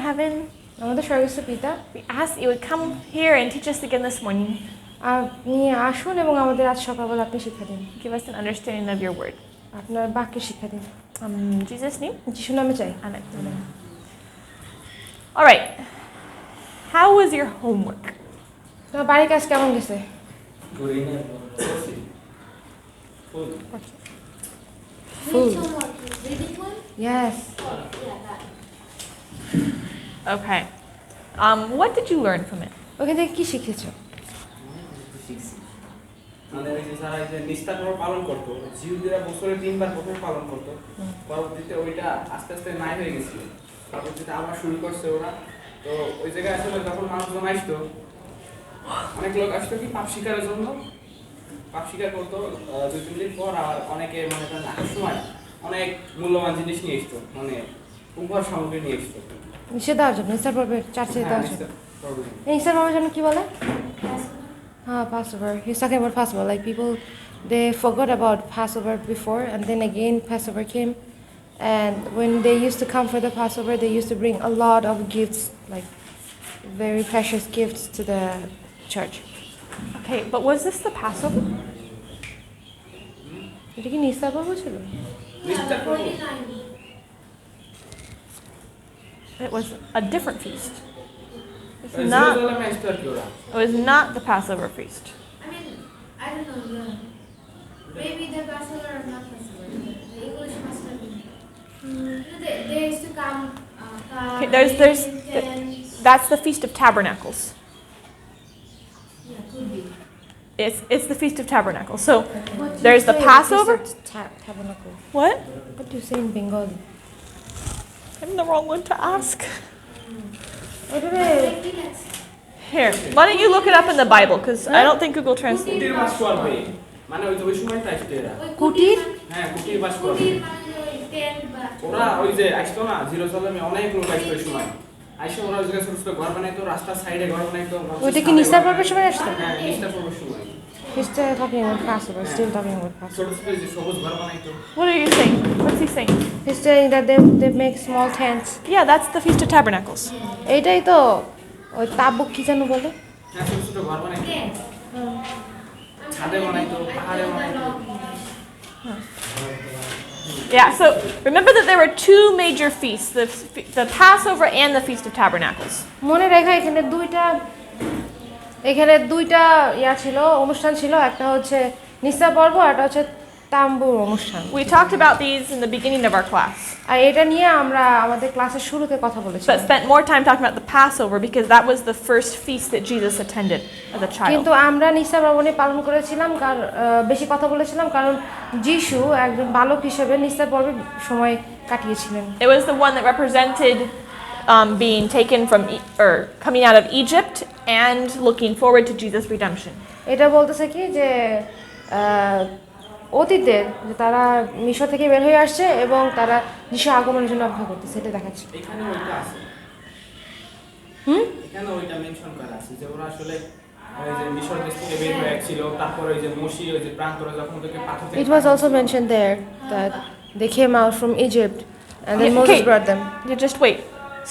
heaven, আমাদের স্বর্গস্থ পিতা, we ask that you would come here and teach us again this morning. আপনি আসুন এবং আমাদের আজ সকালবেলা আপনি শিক্ষা দিন, Give us an understanding of your word. আপনার বাক্যের শিক্ষা দিন। In Jesus' name, যিশুর নামে চাই, amen. All right. How was your homework? তোমার বাড়ির কাজ কেমন গেছে? Food. Yes. Okay. What did you learn from it? ওখান থেকে কি শিখেছো? মানে ওই যে যারা এই যে নিস্তার পর্ব পালন করতো, জিউদেরা বছরে 3 বার প্রথমে পালন করতো, পরবর্তীতে ওইটা আস্তে আস্তে নাই হয়ে গেছিল, পরবর্তীতে আবার শুরু করছে ওরা। তো ওই জায়গায় আসলে যখন মানুষজন আসতো, অনেক লোক আসতো কি পাপ স্বীকারের জন্য, পাপ স্বীকার করতো 2-3 দিন পর, আর অনেকে মানে আসার সময় অনেক মূল্যবান জিনিস নিয়ে আসতো, মানে উপহার সামগ্রী নিয়ে আসতো। নিষেধ দেওয়ার জন্য, নিস্তার পর্বের চার্চে দেওয়ার জন্য। নিস্তার পর্বের জন্য কি বলে? Passover. He's talking about Passover. Like people, they forgot about Passover before, and then again Passover came, and when they used to come for the Passover, they used to bring a lot of gifts, like very precious gifts to the church. Okay, but was this the Passover? এটা কি নিস্তার পর্ব ছিল? নিস্তার পর্ব It was a different feast. It was not the Passover feast. I mean, I don't know. Maybe the Passover or not Passover. The English must have been. They used to come. Okay, that's the Feast of Tabernacles. Yeah, could be. It's the Feast of Tabernacles. So there's the Passover. Tabernacle. What? What do you say in Bengali? I'm the wrong one to ask. What do they? Here, why don't you look it up in the Bible? Because I don't think Google Translate. কুটির বাস করবে, মানে ওই যে ওই সময়টা আসতো এরা। কুটির? হ্যাঁ, কুটির বাস করবে। ওরা ওই যে আসতো না জেরুজালেমে, অনেক লোক আসতো ওই সময়। আইসা ওরা ওই জায়গায় ছোট ছোট ঘর বানাইতো, রাস্তার সাইডে ঘর বানাইতো। ওইটা কি নিস্তার পর্বের সময় আসতো? হ্যাঁ, নিস্তার পর্বের সময়। He's still talking about Passover. Still talking about Passover. ছোট ছোট যে সবুজ ঘর বানাইতো। What are you saying? What's he saying? He's saying that they make small tents. Yeah, that's the Feast of Tabernacles. এইটাই তো ওই তাবুক কি যেন বলে? হ্যাঁ, ছোট ছোট ঘর বানাইতো। ছাদে বানাইতো, পাহাড়ে বানাইতো। Yeah, so remember that there were two major feasts, the Passover and the Feast of Tabernacles. মনে রেখো এখানে দুইটা ছিল, অনুষ্ঠান ছিল। একটা হচ্ছে নিস্তার পর্ব, আর একটা হচ্ছে তাম্বুর অনুষ্ঠান। We talked about these in the beginning of our class. আর এটা নিয়ে আমরা আমাদের ক্লাসের শুরুতে কথা বলেছিলাম। But spent more time talking about the Passover because that was the first feast that Jesus attended as a child. কিন্তু আমরা নিস্তার পর্ব নিয়ে পালন করেছিলাম, বেশি কথা বলেছিলাম, কারণ যিশু একজন বালক হিসেবে নিস্তার পর্বে সময় কাটিয়েছিলেন। It was the one that represented being taken from or coming out of Egypt and looking forward to Jesus' redemption. এটা বলতেছে কি যে অতীতের যে তারা মিশর থেকে বের হয়ে আসছে এবং তারা যিশু আগমনের জন্য অপেক্ষা করতেছে, এটা দেখাচ্ছে। এখানে ওইটা আছে। এখানে ওইটা মেনশন করা আছে যে ওরা আসলে ওই যে মিশর দেশ থেকে বের হয়ে আসছিল, তারপর ওই যে মসি ওই যে প্রান্তরে যখন ওদেরকে পাথর থেকে It was also mentioned there that they came out from Egypt and then Moses brought them. You just wait.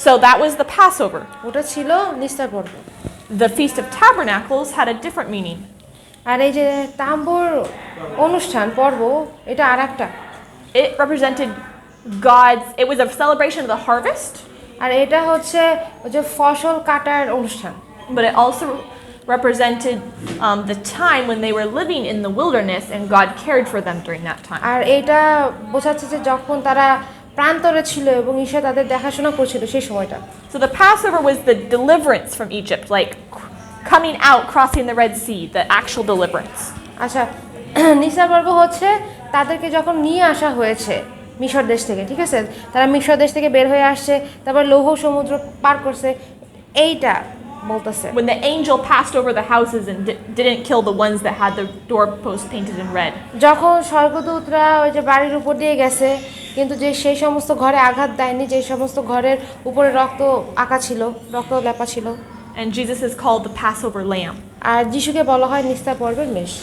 So that was the Passover. ওটা ছিল নিস্তার পর্ব। The Feast of Tabernacles had a different meaning. আর এই যে তাম্বুর অনুষ্ঠান পর্ব, এটা আরেকটা। It represented it was a celebration of the harvest. আর এটা হচ্ছে ওই যে ফসল কাটার অনুষ্ঠান। But it also represented the time when they were living in the wilderness and God cared for them during that time. আর এটা বোঝাচ্ছে যে যখন তারা প্রান্তরে ছিল এবং ঈশ্বর তাদের দেখাশোনা করছিল সেই সময়টা। So the Passover was the deliverance from Egypt, like coming out, crossing the Red Sea, the actual deliverance. আচ্ছা, নিস্তার পর্ব হচ্ছে তাদেরকে যখন নিয়ে আসা হয়েছে মিশর দেশ থেকে, ঠিক আছে, তারা মিশর দেশ থেকে বের হয়ে আসছে, তারপর লৌহ সমুদ্র পার করছে, এইটা বলতেছে। When the angel passed over the houses and didn't kill the ones that had the doorpost painted in red. যখন স্বর্গদূতরা ওই যে বাড়ির উপর দিয়ে গেছে, কিন্তু যে সেই সমস্ত ঘরে আঘাত দেয়নি, যে সমস্ত ঘরের উপরে রক্ত আঁকা ছিল, রক্ত লেপা ছিল। And Jesus is called the Passover lamb. আর যিশুকে বলা হয় নিস্তার পর্বের মেষ।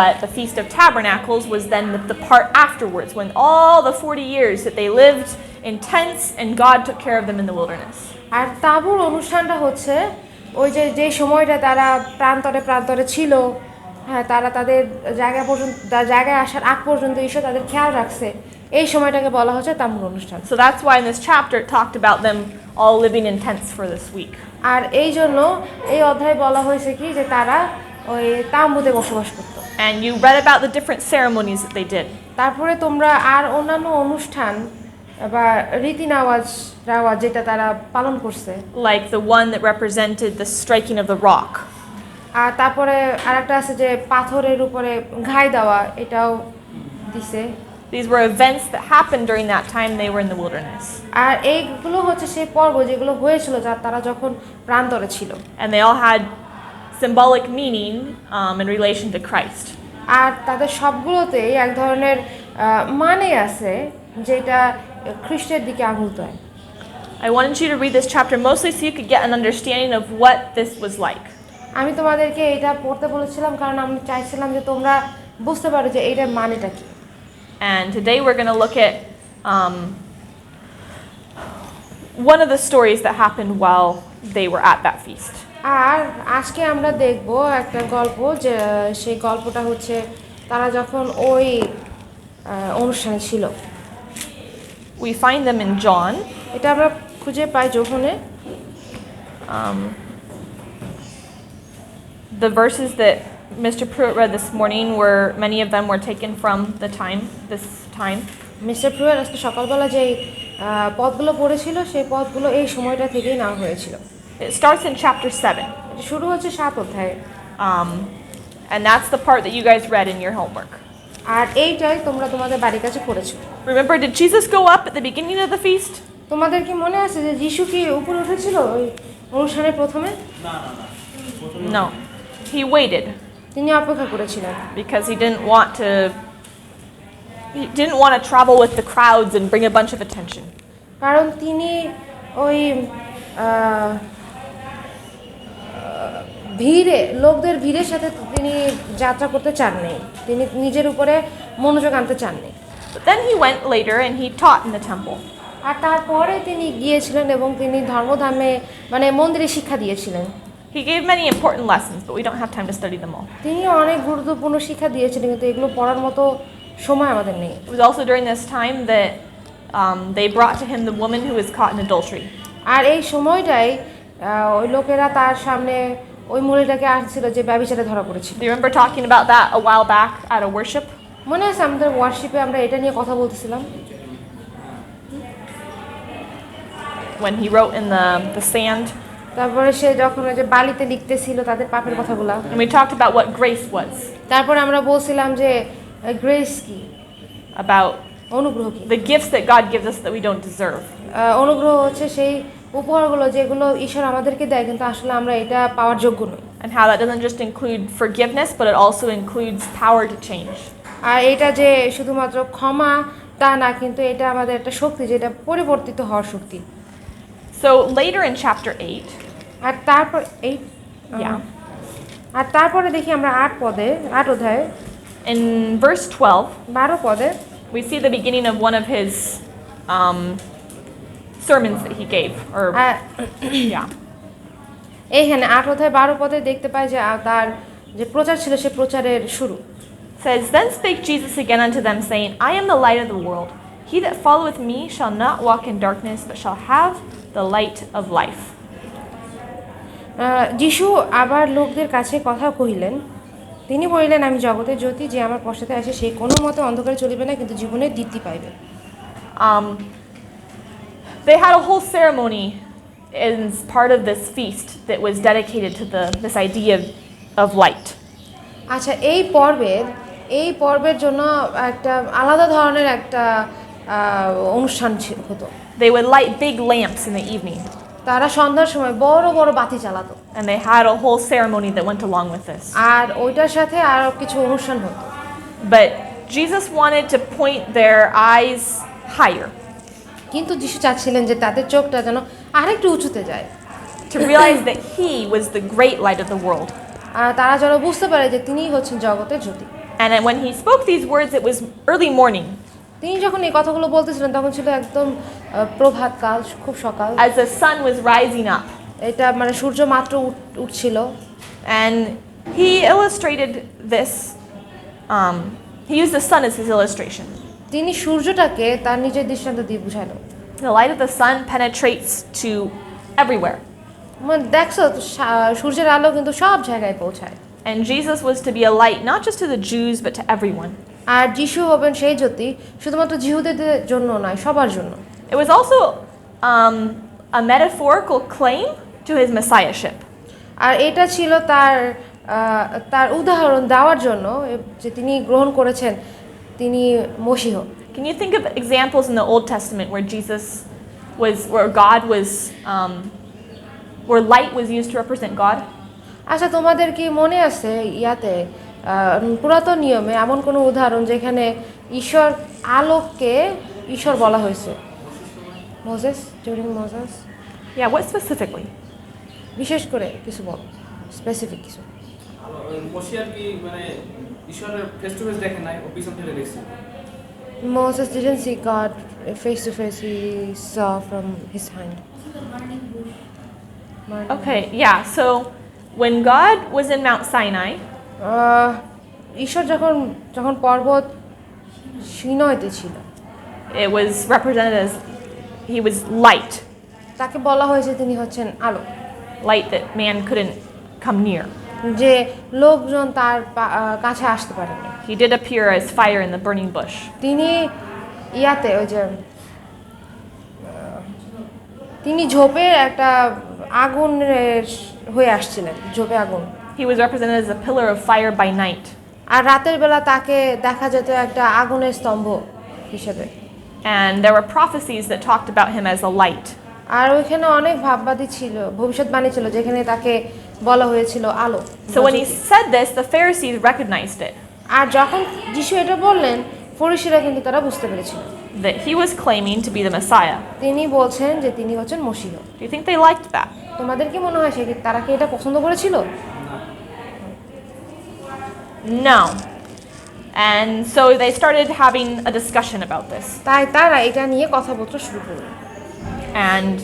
But the Feast of Tabernacles was then the part afterwards, when all the 40 years that they lived in tents, and God took care of them in the wilderness. আর তাঁবুর অনুষ্ঠানটা হচ্ছে ওই যে সময়টা তারা প্রান্তরে প্রান্তরে ছিল, হ্যাঁ, তারা তাদের জায়গায় আসার আগ পর্যন্ত ঈশ্বর তাদের খেয়াল রাখছে, এই সময়টাকে বলা হচ্ছে তাঁবুর অনুষ্ঠান। So that's why in this chapter it talked about them all living in tents for this week. আর এই জন্য এই অধ্যায়ে বলা হয়েছে কি যে তারা ওই তাঁবুতে বসবাস করতো। And you read about the different ceremonies that they did. তারপরে তোমরা আর অন্যান্য অনুষ্ঠান বা রীতি নেওয়াজ যেটা তারা পালন করছে, Like the one that represented the striking of the rock. আর তারপরে আরেকটা আছে যে পাথরের উপরে ঘাই দেওয়া, এটাও দিছে। These were events that happened during that time they were in the wilderness. আর এইগুলো হচ্ছে সেই পর্ব যেগুলো হয়েছিল তারা যখন প্রান্তরে ছিল। And they all had symbolic meaning in relation to Christ. আর তাদের সবগুলোতেই এক ধরনের মানে আছে যেটা খ্রিস্টের দিকে আঙুল দেয়। I wanted you to read this chapter mostly so you could get an understanding of what this was like. আমি তোমাদেরকে এটা পড়তে বলেছিলাম কারণ আমি চাইছিলাম যে তোমরা বুঝতে পারো যে এইটার মানেটা কি। And today we're going to look at one of the stories that happened while they were at that feast. আর আজকে আমরা দেখব একটা গল্প, যে সেই গল্পটা হচ্ছে তারা যখন ওই অনুষ্ঠানে ছিল। We find them in John. এটা আমরা খুঁজে পাই যখনে The verses that Mr. Pruitt read this morning were, many of them were taken from this time. Mister প্রুয়ের আজকে সকালবেলা যে পদগুলো পড়েছিল সেই পদগুলো এই সময়টা থেকেই নেওয়া হয়েছিল। It starts in chapter 7. এটা শুরু হচ্ছে 7 অধ্যায়ে। And that's the part that you guys read in your homework. আর এইটাই তোমরা তোমাদের বাড়ির কাছে পড়েছো। Remember, did Jesus go up at the beginning of the feast? তোমাদের কি মনে আছে যে যিশু কি উপরে উঠেছিল ওই অনুষ্ঠানের প্রথমে? No. He waited তিনি অপেক্ষা করেছিলেন because he didn't want to travel with the crowds and bring a bunch of attention. কারণ তিনি ওই লোকদের ভিড়ের সাথে তিনি যাত্রা করতে চাননি, তিনি নিজের উপরে মনোযোগ আনতে চাননি। But then he went later and he taught in the temple. আর তারপরে তিনি গিয়েছিলেন এবং তিনি ধর্মধামে মানে মন্দিরে শিক্ষা দিয়েছিলেন। He gave many important lessons, but we don't have time to study them all. তিনি অনেক গুরুত্বপূর্ণ শিক্ষা দিয়েছিলেন, কিন্তু এগুলো পড়ার মতো সময় আমাদের নেই। It was also during this time that they brought to him the woman who was caught in adultery. আর এই সময়টাই ওই লোকেরা তার সামনে ওই মহিলাটাকে আসছিল যে ব্যভিচারে ধরা পড়েছিল। Do you remember talking about that a while back at a worship? মনে আছে আমাদের ওয়ার্শিপে আমরা এটা নিয়ে কথা বলতেছিলাম, When he wrote in the sand. তারপরে সে যখন ওই যে বালিতে লিখতেছিল তাদের পাপের কথাগুলা, And we talked about what grace was. তারপরে আমরা বলছিলাম যে গ্রেস কি, About অনুগ্রহ কি। the gifts that God gives us that we don't deserve. অনুগ্রহ হচ্ছে সেই উপহারগুলো যেগুলো ঈশ্বর আমাদেরকে দেয় কিন্তু আসলে আমরা এটা পাওয়ার যোগ্য নই। And how that doesn't just include forgiveness, but it also includes power to change. আর এটা যে শুধুমাত্র ক্ষমা তা না, কিন্তু এটা আমাদের একটা শক্তি, যেটা পরিবর্তিত হওয়ার শক্তি। So later in chapter 8, আর তারপর yeah, আর তারপরে দেখি আমরা 8 অধ্যায়ে in verse 12 পদে we see the beginning of one of his sermons that he gave. Or yeah. এইখানে 8 অধ্যায় 12 পদে দেখতে পাই যে তার যে প্রচার ছিল সে প্রচারের শুরু। Says, Then spake Jesus again unto them, saying, I am the light of the world. He that followeth me shall not walk in darkness, but shall have the light of life. যিশু আবার লোকদের কাছে কথা কহিলেন, তিনি বলিলেন, আমি জগতের জ্যোতি, যে আমার পশ্চাতে আসে সে কোনো মতে অন্ধকারে চলিবে না, কিন্তু জীবনের দীপ্তি পাইবে। They had a whole ceremony as part of this feast that was dedicated to this idea of light. আচ্ছা, এই পর্বের জন্য একটা আলাদা ধরনের একটা অনুষ্ঠান হতো। They would light big lamps in the evening. তারা সন্ধ্যার সময় বড় বড় বাতি জ্বালাতো। And they had a whole ceremony that went along with this. আর ওইটার সাথে আরো কিছু অনুষ্ঠান হতো। But Jesus wanted to point their eyes higher. কিন্তু যিশু চাচ্ছিলেন যে তাদের চোখটা যেন আরেকটু উঁচুতে যায়। To realize that he was the great light of the world. আর তারা যেন বুঝতে পারে যে তিনিই হচ্ছেন জগতের জ্যোতি। And then when he spoke these words, it was early morning. তিনি যখন এই কথাগুলো বলতেছিলেন তখন ছিল একদম প্রভাতকাল, খুব সকাল, as the sun was rising up. এটা মানে সূর্য মাত্র উঠছিল। And he illustrated this, he used the sun as his illustration. তিনি সূর্যটাকে তার নিজের দৃষ্টান্ত দিয়ে বুঝালো। The light of the sun penetrates to everywhere. মানে দেখছো তো সূর্যের আলো কিন্তু সব জায়গায় পৌঁছায়। And Jesus was to be a light, not just to the Jews, but to everyone. আর যিশু হবেন সেই জ্যোতি শুধুমাত্র জিহুদের জন্য নয়, সবার জন্য। It was also a metaphorical claim to his messiahship. আর এটা ছিল তার উদাহরণ দেওয়ার জন্য যে তিনি গ্রহণ করেছেন তিনি মশীহ। Can you think of examples in the Old Testament where where God was, where light was used to represent God? আচ্ছা, তোমাদের কি মনে আছে ইয়াতে পুরাতন নিয়মে এমন কোনো উদাহরণ যেখানে ঈশ্বর আলোককে ঈশ্বর বলা হয়েছে? Moses, during Moses? Yeah, what specifically? বিশেষ করে কিছু বল, স্পেসিফিক কিছু। মশিয়ার কি মানে ঈশ্বরের ফেস টু ফেস দেখে নাই, ও পিছন থেকে দেখছে। Moses didn't see God face to face, he saw from his hand. Okay, yeah, so when God was in Mount Sinai, ঈশ্বর যখন পর্বত সিনাইতে ছিল, it was represented as he was light, তাকে বলা হয়েছে তিনি হচ্ছেন আলো, light that man couldn't come near. যে লোকজন তার কাছে আসতে পারে না। He did appear as fire in the burning bush. তিনি ইয়াতে ওই যে তিনি ঝোপে একটা আগুন হয়ে আসছিলেন, ঝোপে আগুন। He was represented as a pillar of fire by night. আর রাতের বেলা তাকে দেখা যেত একটা আগুনের স্তম্ভ হিসেবে। And there were prophecies that talked about him as a light. আর ওইখানে অনেক ভাববাদী ছিল, ভবিষ্যৎবাণী ছিল যেখানে তাকে বলা হয়েছিল আলো। So when he said this, the Pharisees recognized it, আর যখন যিশু এটা বললেন, ফরিসিরা কিন্তু তারা বুঝতে পেরেছিল that he was claiming to be the Messiah. তিনি বলছেন যে তিনি হচ্ছেন মশীহ। Do you think they liked that? তোমাদের কি মনে হয় তারা কি এটা পছন্দ করেছিল? No. And so they started having a discussion about this. তাই তারা এটা নিয়ে কথাবার্তা শুরু করল। And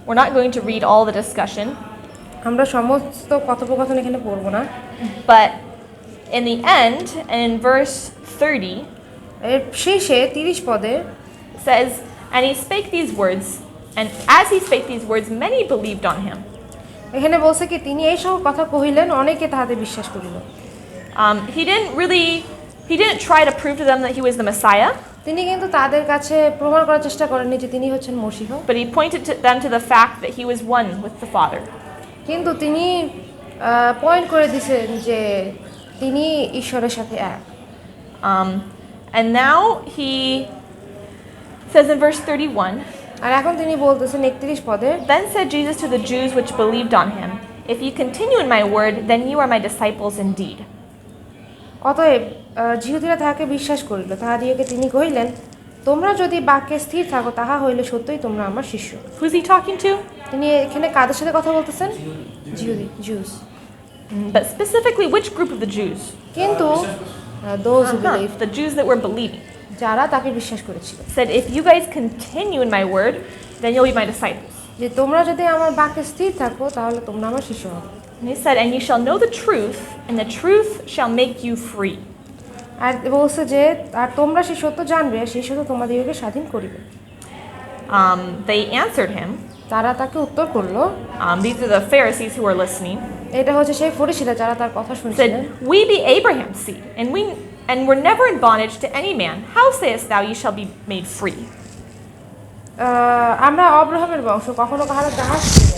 we're not going to read all the discussion, আমরা সমস্ত কথোপকথন এখানে পড়ব না, but in the end, and in verse 30, এর শেষে 30 পদে says, and he spake these words, and as he spake these words, many believed on him. এখানে বলছে কি তিনি এই সব কথা কহিলেন, অনেকে তাহাতে বিশ্বাস করিল। He didn't try to prove to them that he was the Messiah, তিনি কিন্তু তাদের কাছে প্রমাণ করার চেষ্টা করেননি যে তিনি হচ্ছেন মশীহ, but he pointed to them to the fact that he was one with the Father. কিন্তু তিনি পয়েন্ট করে দিয়েছেন যে তিনি ঈশ্বরের সাথে এক। And now he says in verse 31, আর এখন তিনি বলতেছেন 31 পদে, then said Jesus to the Jews which believed on him, if you continue in my word, then you are my disciples indeed. অতএব জিহুদীরা তাহাকে বিশ্বাস করিল, তাহাদিগকে তিনি কহিলেন, তোমরা যদি বাক্যে স্থির থাকো তাহা হইলে সত্যই তোমরা আমার শিষ্য। Who's he talking to? তিনি এখানে কাদের সাথে কথা বলতেছেন? জিহুদি, juice. But specifically, which group of the Jews? কিন্তু those who believe, The Jews that were believing. যারা তাকে বিশ্বাস করেছিল, Said, if you guys continue in my word, then you'll be my disciples. যে তোমরা যদি আমার বাক্যে স্থির থাকো তাহলে তোমরা আমার শিষ্য হবে। And he said, and you shall know the truth, and the truth shall make you free. আর বলছে যে আর তোমরা সেই সত্য জানবে, সেই সত্য তোমাদেরকে স্বাধীন করিবে। They answered him. তারা তাকে উত্তর করলো, These are the Pharisees who were listening. এটা হচ্ছে সেই ফরিসিরা যারা তার কথা শুনছিলেন। Said, we be Abraham's seed, and were never in bondage to any man. How sayest thou, ye shall be made free? আমরা অব্রাহামের বংশ, কখনো কাহার দাস ছিল,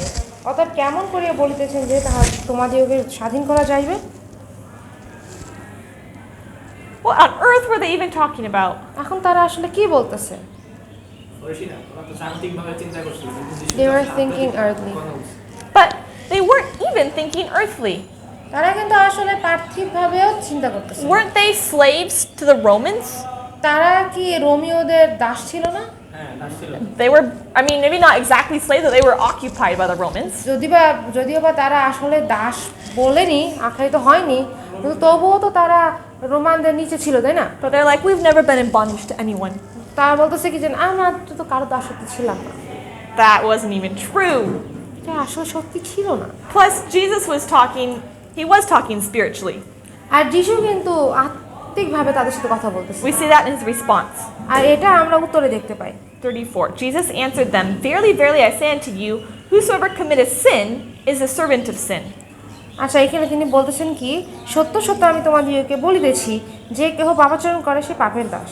অতএব কেমন করিয়া বলিতেছেন যে তাহা তোমাদিগকে স্বাধীন করা যাইবে? What on earth were they even talking about? এখন তারা আসলে কি বলতেছে? ফরিসিরা ওরা তো সাংঘাতিকভাবে চিন্তা করছিল। They were thinking earthly. But they weren't even thinking earthly. তারা কিন্তু আসলে পার্থিবভাবেও চিন্তা করতেছে। Weren't they slaves to the Romans? তারা কি রোমীয়দের দাস ছিল না? হ্যাঁ, দাস ছিল। They were, I mean, maybe not exactly slaves, but they were occupied by the Romans. যদিও বা তারা আসলে দাস বলেনি, আখ্যায়িত হয়নি, কিন্তু তবুও তো তারা রোমানদের নিচে ছিল, তাই না? But they're like, we've never been in bondage to anyone. তারা বলতেছে কি যে আমরা তো কারো দাসত্ব ছিলাম না, That wasn't even true. এটা আসলে সত্যি ছিল না। Plus, Jesus was talking spiritually. আর যিশু কিন্তু আত্মিকভাবে তাদের সাথে কথা বলতেছে, We see that in his response. আর এটা আমরা উত্তরে দেখতে পাই। 34. Jesus answered them, Verily, verily, I say unto you, whosoever committeth sin is a servant of sin. আচ্ছা, এখানে তিনি বলতেছেন কি, সত্য সত্য আমি তোমাদিগকে বলিতেছি, যে কেহ পাপাচরণ করে সে পাপের Das.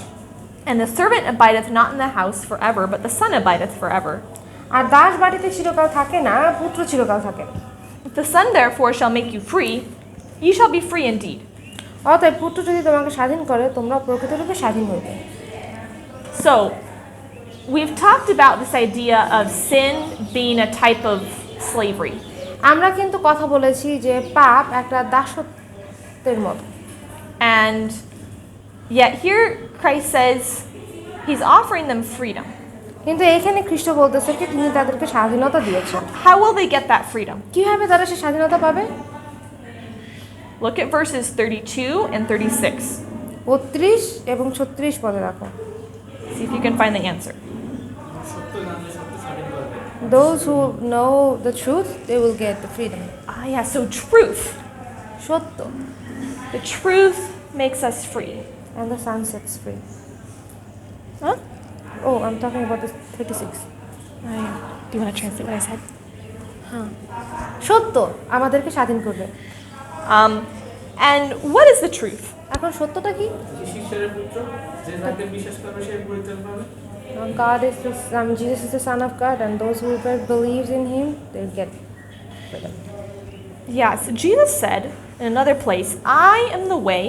And the servant abideth not in the house forever, but the son abideth forever. আর দাস বাটিতে চিরকাল থাকে না, পুত্র চিরকাল থাকে না। If the son therefore shall make you free, ye shall be free indeed. অতএব পুত্র যদি তোমাকে স্বাধীন করে, তোমরা প্রকৃতরূপে স্বাধীন হইবে। So, we've talked about this idea of sin being a type of slavery. আমরা কিন্তু কথা বলেছি যে পাপ একটা দাসত্বের মতো, And yet here Christ says he's offering them freedom. কিন্তু এখানে খ্রিস্ট বলতেছে কি তিনি তাদেরকে স্বাধীনতা দিয়েছেন। How will they get that freedom? কিভাবে তারা সে স্বাধীনতা পাবে? Look at verses 32 and 36. 32 এবং 36 পদে রাখো। See if you can find the answer. সত্য জানলে সত্য স্বাধীন করবে। Those who know the truth, they will get the freedom. Ah, yeah, so truth. সত্য, The truth makes us free. and the sun sets free. Huh? Oh, I'm talking about the 36. Do you want to translate what I said? সত্য আমাদেরকে স্বাধীন করবে। And what is the truth? এখন সত্যটা কি? যিশু ঈশ্বরের পুত্র, যে যাকে বিশ্বাস করবে সে পরিত্রাণ পাবে। God is the Jesus is the Son of God, and those who believes in Him, they get freedom. Yeah, so Jesus said in another place, I am the way,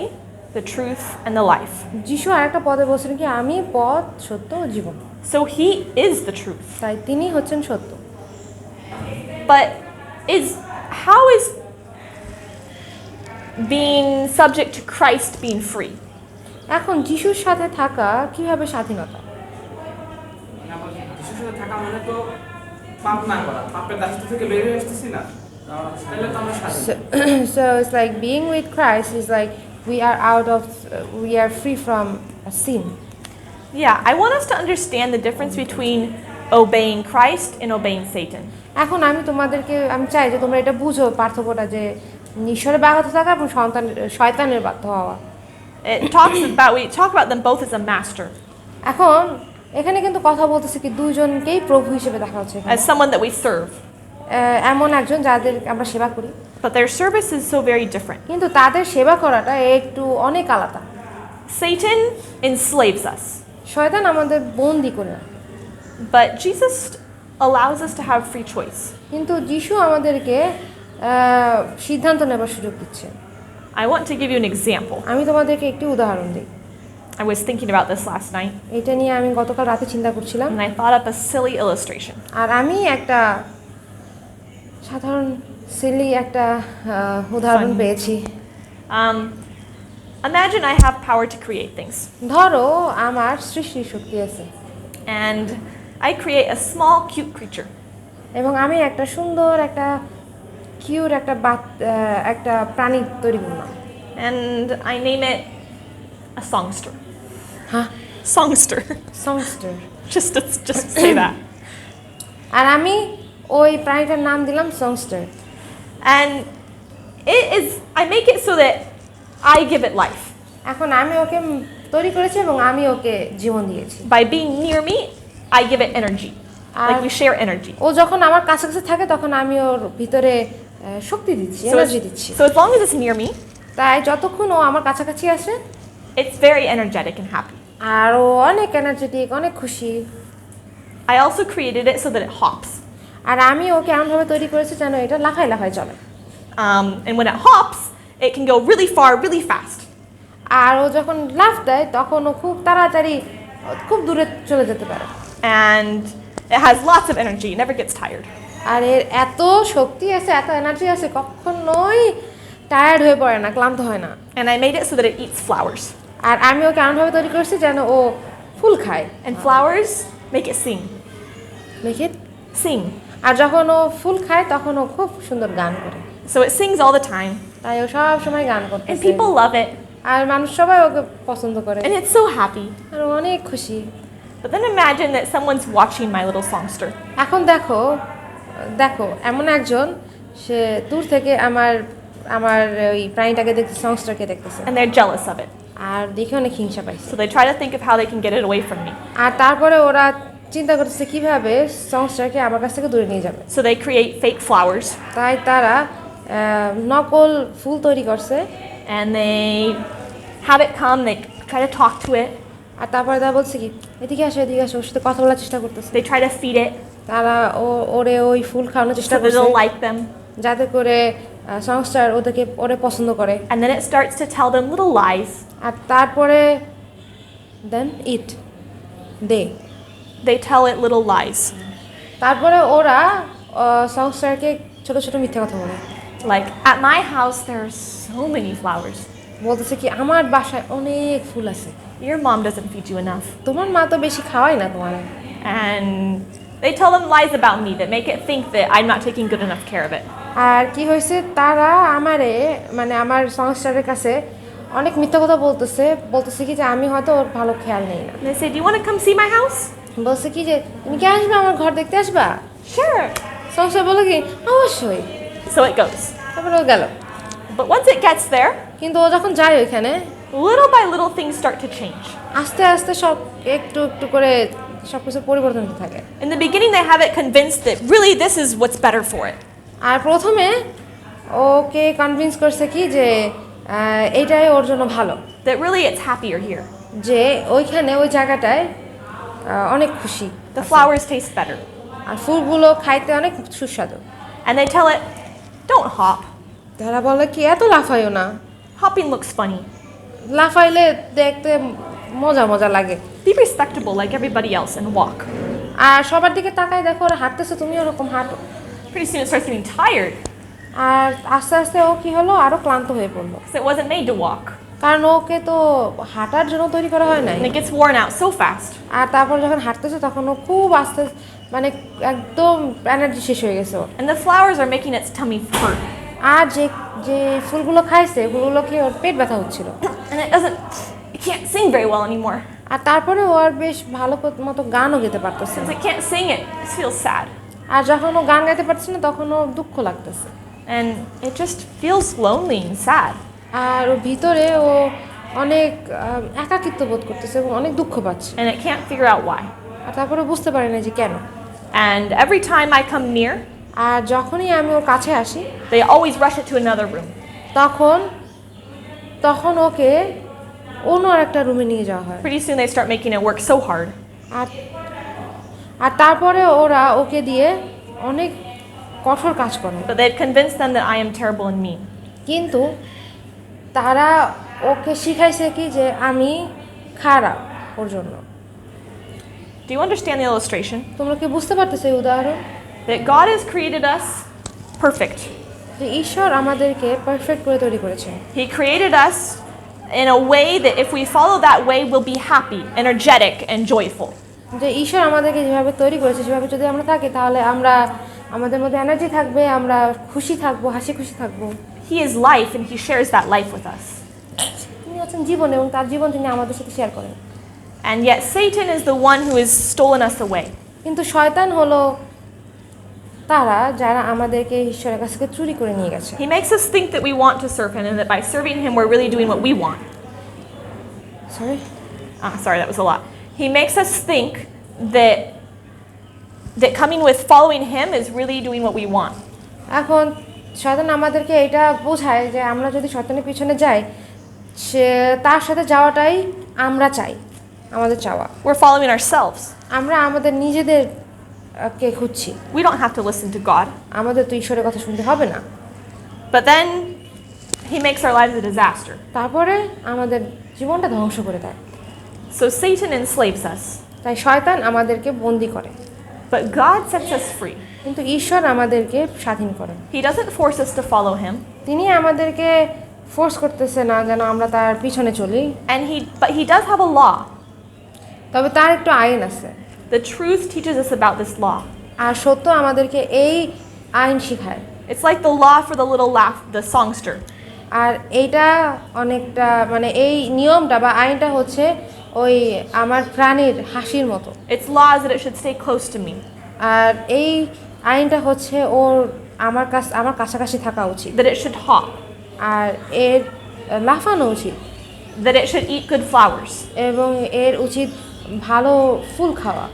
the truth, and the life. যিশু আরেকটা পদে বলছেন কি আমি পথ, সত্য ও জীবন। So he is the truth. তাই তিনি হচ্ছেন সত্য। But how is being subject to Christ being free? এখন যিশুর সাথে থাকা কিভাবে স্বাধীনতা? মানে আমার যিশুর সাথে থাকা মানে তো পাপ না করা, পাপের দাসত্ব থেকে বের হয়ে আসতেছি না, তাহলে তো আমরা স্বাধীন। So it's like being with Christ is like we are free from sin. Yeah, I want us to understand the difference between obeying Christ and obeying Satan. এখন আমি চাই যে তোমরা এটা বুঝো পার্থক্যটা, যে ঈশ্বরের ব্যাঘাত থাকা এবং শয়তানের বাধ্য হওয়া। We talk about them both as a master, এখন এখানে কিন্তু কথা বলতেছে কি দুইজনকেই প্রভু হিসেবে দেখা হচ্ছে এখানে। as someone that we serve. এমন একজন যাদের আমরা সেবা করি, But their service is so very different. কিন্তু তাদের সেবা করাটা একটু অনেক আলাদা। Satan enslaves us, শয়তান আমাদের বন্দি করে রাখে, but Jesus allows us to have free choice. কিন্তু যিশু আমাদেরকে সিদ্ধান্ত নেবার সুযোগ দিচ্ছে। I want to give you an example. আমি তোমাদেরকে একটি উদাহরণ দিই। I was thinking about this last night, এটা নিয়ে আমি গতকাল রাতে চিন্তা করছিলাম, and I thought up a silly illustration. আর আমি একটা সাধারণ সিলি একটা উদাহরণ Fun. পেয়েছি। Imagine I have power to create things, ধরো আমার সৃষ্টির শক্তি আছে, and I create a small, cute creature. এবং আমি একটা সুন্দর একটা কিউট একটা প্রাণী তৈরি করলাম, And I name it a songster. হ্যাঁ, Songster. সংস্টার। just say that. আর আমি ওই প্রাণীটার নাম দিলাম সংস্টার। And I make it so that I give it life. এখন আমি ওকে তৈরি করেছি এবং আমি ওকে জীবন দিয়েছি। By being near me, I give it energy. Like we share energy. ও যখন আমার কাছাকাছি থাকে তখন আমি ওর ভিতরে শক্তি দিচ্ছি, এনার্জি দিচ্ছি। So as long as it's near me, তাই যতক্ষণ ও আমার কাছাকাছি আসে, it's very energetic and happy. আর ও অনেক এনার্জেটিক, অনেক খুশি। I also created it so that it hops. আর আমি ওকে এমনভাবে তৈরি করেছি যেন এটা লাফায় লাফায় চলে। And when it hops, it can go really far, really fast. আর ও যখন লাফ দেয় তখন ও খুব তাড়াতাড়ি খুব দূরে চলে যেতে পারে। And it has lots of energy, it never gets tired. আর এর এত শক্তি আছে, এত এনার্জি আছে, কখনোই টায়ার্ড হয়ে পড়ে না, ক্লান্ত হয় না। And I made it so that it eats flowers. আর আমি ওকে এমনভাবে তৈরি করেছি যেন ও ফুল খায়। And flowers make it sing. দেখে, Sing. আর যখন ও ফুল খায় তখন ও খুব সুন্দর গান করে। So it sings all the time. তাই ও সব সময় গান করতে। And people love it. আর মানুষ সবাই ওকে পছন্দ করে। And it's so happy. আর ও অনেক খুশি। But then imagine that someone's watching my little songster. এখন দেখো এমন একজন সে দূর থেকে আমার আমার ওই প্রাণীটাকে দেখতেছে, সংস্টারকে দেখতেছে, And they're jealous of it. আর দেখে অনেক হিংসা পাইছে। So they try to think of how they can get it away from me. আর তারপরে ওরা চিন্তা করতেছে কিভাবে সংস্টারকে আমার কাছ থেকে দূরে নিয়ে যাবে। So they create fake flowers. তাই তারা নকল ফুল তৈরি করছে, And they have it come, they try to talk to it. আর তারপরে তারা বলছে কি এদিকে আসো ওর সাথে কথা বলার চেষ্টা করতেছে। They try to feed it তারা ওরে ওই ফুল খাওয়ানোর চেষ্টা so that করছে it'll like them. যাতে করে সংস্টার ওরে পছন্দ করে। And then it starts to tell them little lies. আর তারপরে দেন They tell it little lies. তারপরে ওরা সংস্টারকে ছোট ছোট মিথ্যা কথা বলে, Like, at my house there are so many flowers. বলতেছে কি আমার বাসায় অনেক ফুল আছে, Your mom doesn't feed you enough. তোমার মা তো বেশি খাওয়াই না তোমার। And they tell them lies about me that make it think that I'm not taking good enough care of it. আর কি হয়েছে, তারা মানে আমার সংস্টারের কাছে অনেক মিথ্যা কথা বলতেছে কি যে আমি হয়তো ওর ভালো খেয়াল নেই না। And they say, do you want to come see my house? বলছে কি যে তুমি কি আসবে আমার ঘর দেখতে আসবা? Sure. সংস্টার বলে কি অবশ্যই। So it goes. তারপরে ও গেল, But once it gets there, কিন্তু ও যখন যায় ওইখানে little by little things start to change. আস্তে আস্তে সব একটু একটু করে সবকিছু পরিবর্তন হতে থাকে। In the beginning, they have it convinced that really this is what's better for it. আর প্রথমে ওকে কনভিন্স করছে কি যে এইটাই ওর জন্য ভালো, That really it's happier here. যে ওইখানে ওই জায়গাটায় অনেক খুশি, The flowers taste better. আর ফুলগুলো খাইতে অনেক সুস্বাদু। And they tell it, don't hop. তারা বলে কি এত লাফাইও না, Hopping looks funny. লাফাইলে দেখতে মজা মজা লাগে। Be respectable like everybody else and walk. আর সবার দিকে তাকায় দেখো ওরা হাঁটতেছে, তুমি ওরকম হাঁটো। Pretty soon it starts getting tired আর আস্তে আস্তে ও কি হলো, আরো ক্লান্ত হয়ে পড়লো, because it wasn't made to walk. কারণ ওকে তো হাঁটার জন্য তৈরি করা হয় নাই। And it gets worn out so fast. আর তারপর যখন হাঁটতেছে তখন ও খুব আস্তে মানে একদম এনার্জি শেষ হয়ে গেছে ওর। And the flowers are making its tummy hurt. আর যে যে ফুলগুলো খাইছে ওগুলো খেয়ে ওর পেট ব্যথা হচ্ছিল। And it can't sing very well anymore. আর তারপরে ও আর বেশ ভালো মতো গানও গেতে পারতেছে Since না। it can't sing it feels sad. আর যখন ও গান গাইতে পারছে না তখন ও দুঃখ লাগতেছে। And it just feels lonely and sad. আর ওর ভিতরে ও অনেক একাকিত্ব বোধ করতেছে এবং অনেক দুঃখ পাচ্ছে। And it can't figure out why. আর তারপরে বুঝতে পারে না যে কেন। And every time I come near, আর যখনই আমি ওর কাছে আসি they always rush it to another room. তখন ওকে অন্য একটা রুমে নিয়ে যাওয়া হয়। Pretty soon they start making it work so hard. আর তারপরে ওরা ওকে দিয়ে অনেক কঠোর কাজ করে। But they'd convinced them that I am terrible and mean. কিন্তু তারা ওকে শিখাইছে কি যে আমি খারাপ ওর জন্য। Do you understand the illustration? তোমরা কি বুঝতে পারতেছো এই উদাহরণ? That God has created us perfect. যে ঈশ্বর আমাদেরকে পারফেক্ট করে তৈরি করেছেন। He created us in a way that if we follow that way, we'll be happy, energetic, and joyful. যে ঈশ্বর আমাদেরকে যেভাবে তৈরি করেছে সেভাবে যদি আমরা থাকি তাহলে আমাদের মধ্যে এনার্জি থাকবে, আমরা খুশি থাকবো, হাসি খুশি থাকবো। He is life and he shares that life with us. তিনি হচ্ছেন জীবন এবং তার জীবন তিনি আমাদের সাথে শেয়ার করেন। And yet Satan is the one who has stolen us away. কিন্তু শয়তান হলো তারা যারা আমাদেরকে ঈশ্বরের কাছ থেকে চুরি করে নিয়ে গেছে। He makes us think that we want to serve him and that by serving him we're really doing what we want. Sorry, that was a lot. He makes us think that coming with following him is really doing what we want. এখন শয়তান আমাদেরকে এটা বোঝায় যে আমরা যদি শয়তানের পিছনে যাই সে তার সাথে যাওয়াটাই আমরা চাই, আমাদের চাওয়া। We're following ourselves. আমরা আমাদের নিজেদের কে খুঁজছি। We don't have to listen to God. আমাদের তো ঈশ্বরের কথা শুনতে হবে না। But then he makes our lives a disaster. তারপরে আমাদের জীবনটা ধ্বংস করে দেয়। So Satan enslaves us. তাই শয়তান আমাদেরকে বন্দী করে। But God sets us free. কিন্তু ঈশ্বর আমাদেরকে স্বাধীন করেন। He doesn't force us to follow him. তিনি আমাদেরকে ফোর্স করতেছে না যেন আমরা তার পিছনে চলি। But he does have a law. তবে তার একটু আইন আছে। The truth teaches us about this law. আর সত্য আমাদেরকে এই আইন শেখায়। It's like the law for the little laugh, the songster. আর এইটা অনেকটা মানে এই নিয়মটা বা আইনটা হচ্ছে ওই আমার প্রাণীর হাসির মতো। Its law is that it should stay close to me, আর এই আইনটা হচ্ছে আমার কাছাকাছি থাকা উচিত, that it should hop, আর এর লাফানো উচিত, that it should eat good flowers, এবং এর উচিত ভালো ফুল খাওয়া।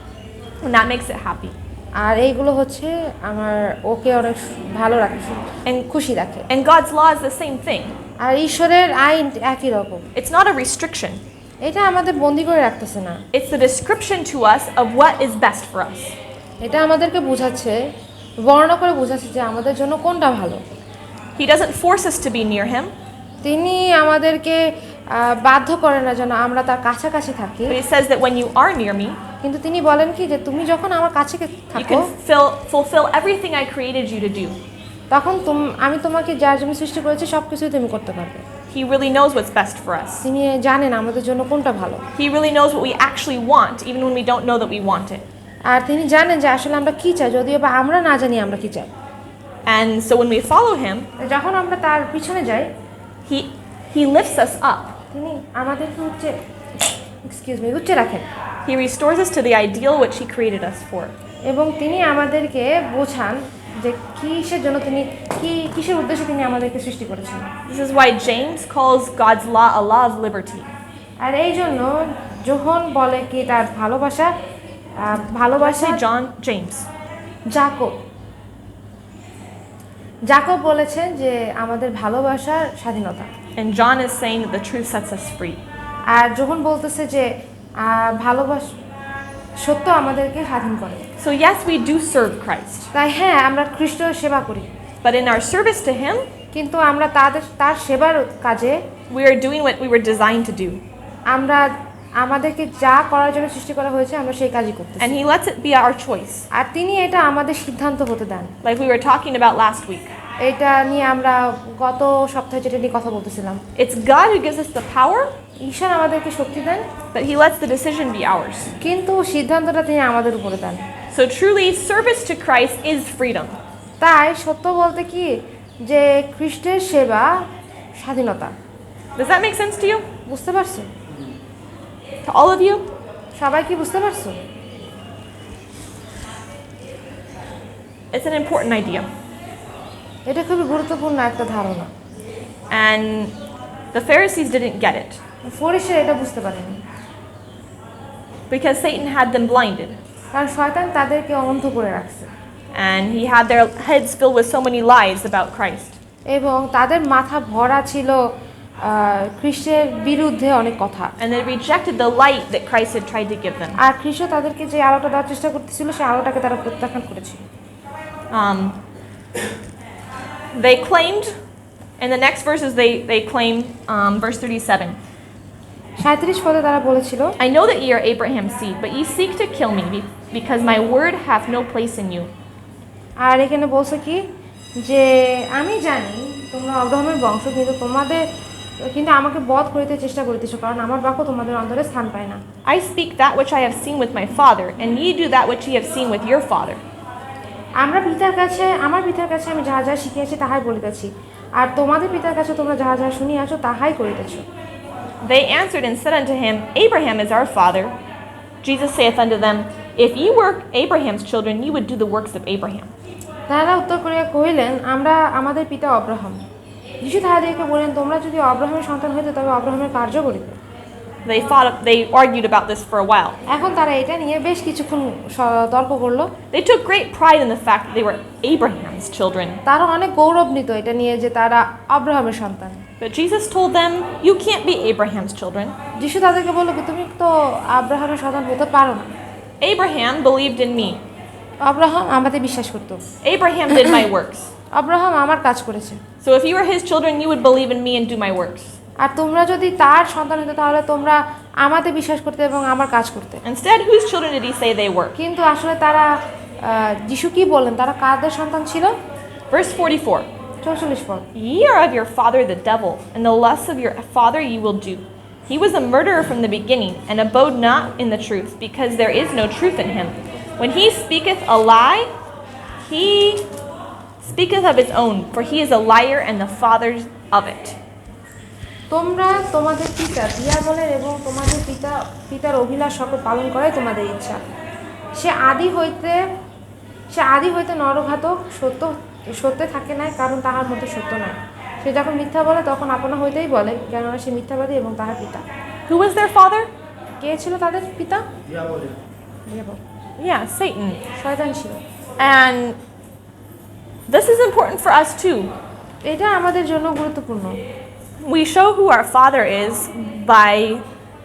and that makes it happy. আর এইগুলো হচ্ছে আমার ওকে অনেক ভালো রাখে, খুশি রাখে। And God's law is the same thing. আর ঈশ্বরের আইন একই রকম। It's not a restriction. এটা আমাদের বন্দি করে রাখতেছে না, It's the description to us of what is best for us. এটা আমাদেরকে বোঝাচ্ছে, বর্ণনা করে বোঝাচ্ছে যে আমাদের জন্য কোনটা ভালো। He doesn't force us to be near him, তিনি আমাদেরকে বাধ্য করে না যেন আমরা তার কাছাকাছি থাকি, but he says that when you are near me, কিন্তু তিনি বলেন কি যে তুমি যখন আমার কাছে you থাকো can fulfill everything I created you to do. তখন আমি তোমাকে যার জন্য সৃষ্টি করেছি সবকিছুই তুমি করতে পারবে। He really knows what's best for us. তিনি জানেন আমাদের জন্য কোনটা ভালো। He really knows what we actually want, even when we don't know that we want it. আর তিনি জানেন যে আসলে আমরা কি চাই, যদিও বা আমরা না জানি আমরা কি চাই। And so when we follow him, যখন আমরা তার পিছনে যাই, he lifts us up. তিনি আমাদেরকে উচ্চে রাখেন। He restores us to the ideal which he created us for. এবং তিনি আমাদেরকে বোঝান যে কিসের জন্য কিসের উদ্দেশ্যে তিনি আমাদেরকে সৃষ্টি করেছেন। This is why James calls God's law a law of liberty. আর এই জন্য যোহন বলে কি তার ভালোবাসা James. জাকব বলেছেন যে আমাদের ভালোবাসার স্বাধীনতা। And John is saying that the truth sets us free. আর যোহন বলতেছে যে সত্য আমাদেরকে স্বাধীন করে। So yes, we do serve Christ. তাই হ্যাঁ, আমরা খ্রিস্টের সেবা করি, But in our service to him, কিন্তু আমরা তার সেবার কাজে we are doing what we were designed to do. আমরা আমাদেরকে যা করার জন্য সৃষ্টি করা হয়েছে আমরা সেই কাজই করতেছি। And he lets it be our choice. আর তিনি এটা আমাদের সিদ্ধান্ত হতে দেন। Like we were talking about last week. এটা নিয়ে আমরা গত সপ্তাহে যেটা নিয়ে কথা বলতেছিলাম। It's God who gives us the power, ঈশ্বর আমাদেরকে শক্তি দেন, but he lets the decision be ours. কিন্তু সিদ্ধান্তটা তিনি আমাদের উপরে দেন। So truly, service to Christ is freedom. তাই সত্য বলতে কি যে খ্রিস্টের সেবা স্বাধীনতা। Does that make sense to you? বুঝতে পারছো? To all of you? সবাই কি বুঝতে পারছো? It's an important idea. এটা খুবই গুরুত্বপূর্ণ একটা ধারণা। And the Pharisees didn't get it ফরিসীরা এটা বুঝতে পারেনি, because Satan had them blinded. কারণ শয়তান তাদেরকে অন্ধ করে রাখছে। And he had their heads filled with so many lies about Christ. এবং তাদের মাথা ভরা ছিল খ্রিস্টের বিরুদ্ধে অনেক কথা। And they rejected the light that Christ had tried to give them. আর খ্রিস্ট তাদেরকে যে আলোটা দেওয়ার চেষ্টা করতেছিল সেই আলোটাকে তারা প্রত্যাখ্যান করেছিল। They claimed, in the next verses they claim, verse 37. 37 পদে তারা বলেছিল, I know that ye are Abraham's seed, but ye seek to kill me, because my word hath no place in you. আর এখানে বলছে কি যে আমি জানি তোমরা আব্রাহামের বংশ, কিন্তু আমাকে বধ করিতে চেষ্টা করিতেছ, কারণ আমার বাক্য তোমাদের অন্তরে স্থান পায় না। I speak that which I have seen with my father, and ye do that which ye have seen with your father. আমার পিতার কাছে আমি যাহা যাহা শিখিয়াছি তাহাই বলিতেছি, আর তোমাদের পিতার কাছে তোমরা যাহা যাহা শুনিয়াছ তাহাই করিতেছ। They answered and said unto him, Abraham is our father. Jesus saith unto them, If ye were Abraham's children, ye would do the works of Abraham. তাহারা উত্তর করিয়া কহিলেন, আমাদের পিতা অব্রাহাম। যিশু তাহাদেরকে বলেন, তোমরা যদি অব্রাহামের সন্তান হইতে তবে অব্রাহামের কার্য করিতে। They argued about this for a while. এখন তারা এটা নিয়ে বেশ কিছুক্ষণ তর্ক করলো। They took great pride in the fact that they were Abraham's children. তারা অনেক গৌরব নিত এটা নিয়ে যে তারা অব্রাহামের সন্তান। But Jesus told them, you can't be Abraham's children. যিশু তাদেরকে বলল, তুমি তো আব্রাহামের সন্তান হতে পারো না। Abraham believed in me. Abraham আমাদের বিশ্বাস করত। Abraham did my works. Abraham আমার কাজ করেছে। So if you were his children, you would believe in me and do my works. আর তোমরা যদি তার সন্তান হতে তাহলে তোমরা আমাদের বিশ্বাস করতে এবং আমার কাজ করতে। Instead, whose children did he say they were? কিন্তু আসলে তারা যিশু কি বলেন, তারা কাদের সন্তান ছিল? Verse 44. 44 পদ। Ye are of your father the devil, and the lusts of your father ye will do. He was a murderer from the beginning, and abode not in the truth, because there is no truth in him. When he speaketh a lie, he speaketh of his own, for he is a liar and the father of it. তোমরা তোমাদের পিতা দিয়া বলেন এবং তোমাদের পিতার অভিলাষ সকল পালন করাই তোমাদের ইচ্ছা। সে আদি হইতে নরঘাতক, সত্যে থাকে নাই, কারণ তাহার মধ্যে সত্য নাই। সে যখন মিথ্যা বলে তখন আপনা হইতেই বলে, কেননা সে মিথ্যাবাদী এবং তাহার পিতা। Who was their father? কে ছিল তাদের পিতা? দিয়াবল। Yeah, Satan. শয়তান ছিল। And this is important for us too. এটা আমাদের জন্য গুরুত্বপূর্ণ। We show who our father is by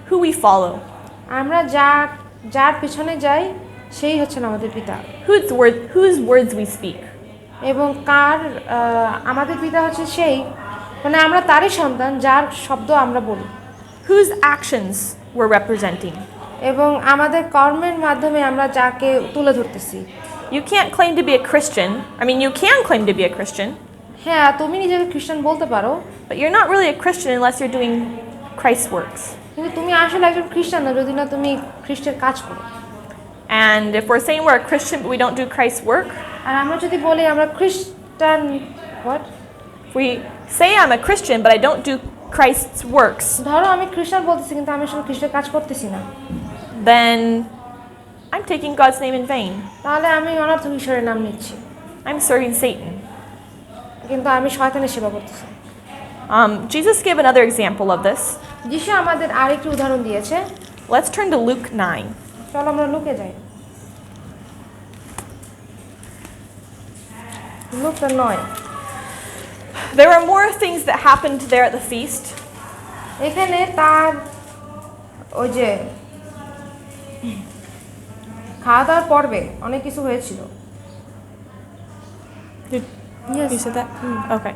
who we follow. আমরা যার পিছনে যাই সেই হচ্ছেন আমাদের পিতা, Whose words we speak. এবং আমাদের পিতা হচ্ছে সেই, মানে আমরা তারই সন্তান যার শব্দ আমরা বলি, Whose actions we're representing. এবং আমাদের কর্মের মাধ্যমে আমরা যাকে তুলে ধরতেছি। You can't claim to be a Christian. I mean, you can claim to be a Christian, হ্যাঁ, তুমি নিজেকে খ্রিস্টান বলতে পারো, but you're not really a Christian unless you're doing Christ's works. কিন্তু তুমি আসলে একজন খ্রিস্টান না যদি না তুমি খ্রিস্টের কাজ করো। And if we're saying we're a Christian but we don't do Christ's work, আর আমরা যদি বলি আমরা খ্রিস্টান, what? if we say I'm a Christian but I don't do Christ's works, ধরো আমি খ্রিস্টান বলতেছি কিন্তু আমি আসলে খ্রিস্টের কাজ করতেছি না, then I'm taking God's name in vain. তাহলে আমি অনর্থক ঈশ্বরের নাম নিচ্ছি, I'm serving Satan. কিন্তু আমি শয়তানের সেবা করতেছি। Jesus gave another example of this. যিশু আমাদের আরেকটি উদাহরণ দিয়েছে। Let's turn to Luke 9. চলো আমরা লুকে যাই। Look 9। There are more things that happened there at the feast. এখানে তার ওই যে খাওয়া দাওয়ার পর্বে অনেক কিছু হয়েছিল। You said that? Okay.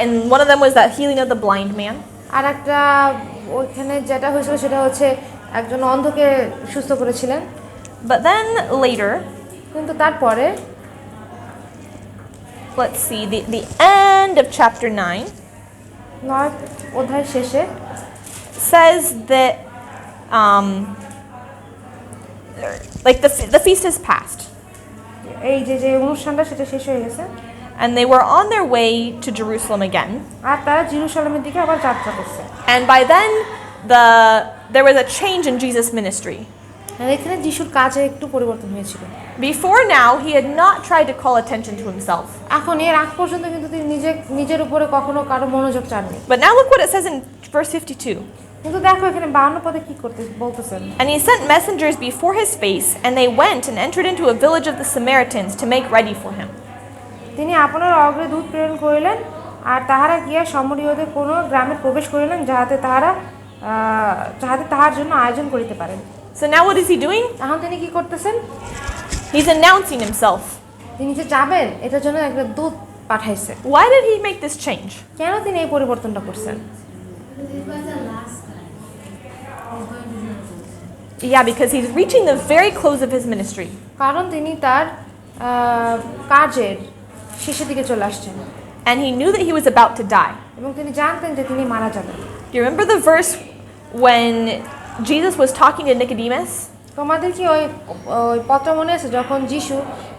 And one of them was that healing of the blind man. আর একটা ওইখানে যেটা হয়েছিল সেটা হচ্ছে একজন অন্ধকে সুস্থ করেছিলেন। But then later, কিন্তু তারপরে let's see, the end of chapter 9 অধ্যায়ের শেষে says that like the feast has passed. এই যে অনুষ্ঠানটা সেটা শেষ হয়ে গেছে। And they were on their way to Jerusalem again. আর তারা জেরুজালেমের দিকে আবার যাত্রা করছে। And by then there was a change in Jesus' ministry. আর এখানে যিশুর কাজে একটু পরিবর্তন হয়েছিল। Before now, he had not tried to call attention to himself. এখন এর আগ পর্যন্ত কিন্তু তিনি নিজের উপরে কখনো কারো মনোযোগ চাননি। But now look what it says in verse 52. কিন্তু দেখো এখানে 52 পদে কি বলতেছেন। And he sent messengers before his face, and they went and entered into a village of the Samaritans to make ready for him. তিনি আপনার অগ্রে দূত প্রেরণ করিলেন, আর তাহারা গিয়া সমরীয়দের কোন গ্রামে প্রবেশ করিলেন, যাহাতে তাহার জন্য আয়োজন করিতে পারেন। So now what is he doing? এখন তিনি কি করতেছেন? He's announcing himself. তিনি যে যাবেন এটার জন্য একটা দূত পাঠাইছে। Why did he make this change? কেন তিনি এই পরিবর্তনটা করছেন? This was the last time. He's going to Jerusalem. Yeah, because he's reaching the very close of his ministry. কারণ তিনি তার কাজের শেষের দিকে চলে আসছেন। And he knew that he was about to die. এবং তিনি জানতেন যে তিনি মারা যাবেন। Do you remember the verse when Jesus was talking to Nicodemus? তোমাদের কি ওই পত্র মনে আছে যখন যিশু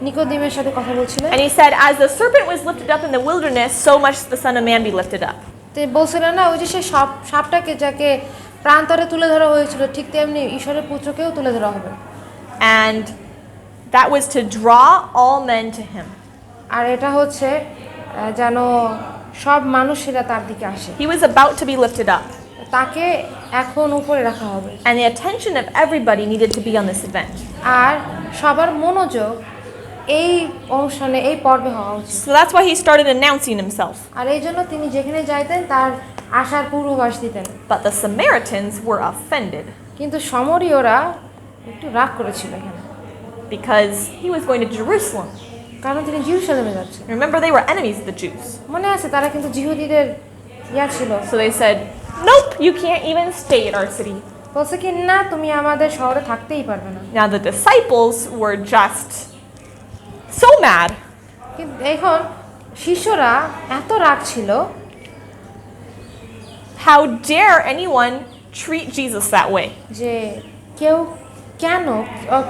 নিকোদিমের সাথে কথা বলছিলেন? And he said, as the serpent was lifted up in the wilderness, so much the Son of Man be lifted up. তিনি বলছিলেন না ওই যে সেই সাপটাকে যাকে প্রান্তরে তুলে ধরা হয়েছিল ঠিক তেমনি ঈশ্বরের পুত্রকেও তুলে ধরা হবে। And that was to draw all men to him. আর এটা হচ্ছে যেন সব মানুষেরা তার দিকে আসে। He was about to be lifted up. তাকে এখন উপরে রাখা হবে। And the attention of everybody needed to be on this event. আর সবার মনোযোগ এই অনুষ্ঠানে এই পর্বে হওয়া উচিত। So that's why he started announcing himself. আর এই জন্য তিনি যেখানে যাইতেন তার আসার পূর্বাভাস দিতেন। But the Samaritans were offended কিন্তু সমরীয়রা একটু রাগ করেছিল এখানে। because he was going to Jerusalem. কারণ তিনি জেরুজালেমে যাচ্ছেন। Remember, they were enemies of the Jews. মনে আছে তারা কিন্তু জিহুদীদের ছিল। So they said, nope, you can't even stay at our city. বলছে কি না তুমি আমাদের শহরে থাকতেই পারবে না। Now the disciples were just so mad. কিন্তু এখন শিষ্যরা এত রাগ ছিল, How dare anyone treat Jesus that way? যে কেউ কেন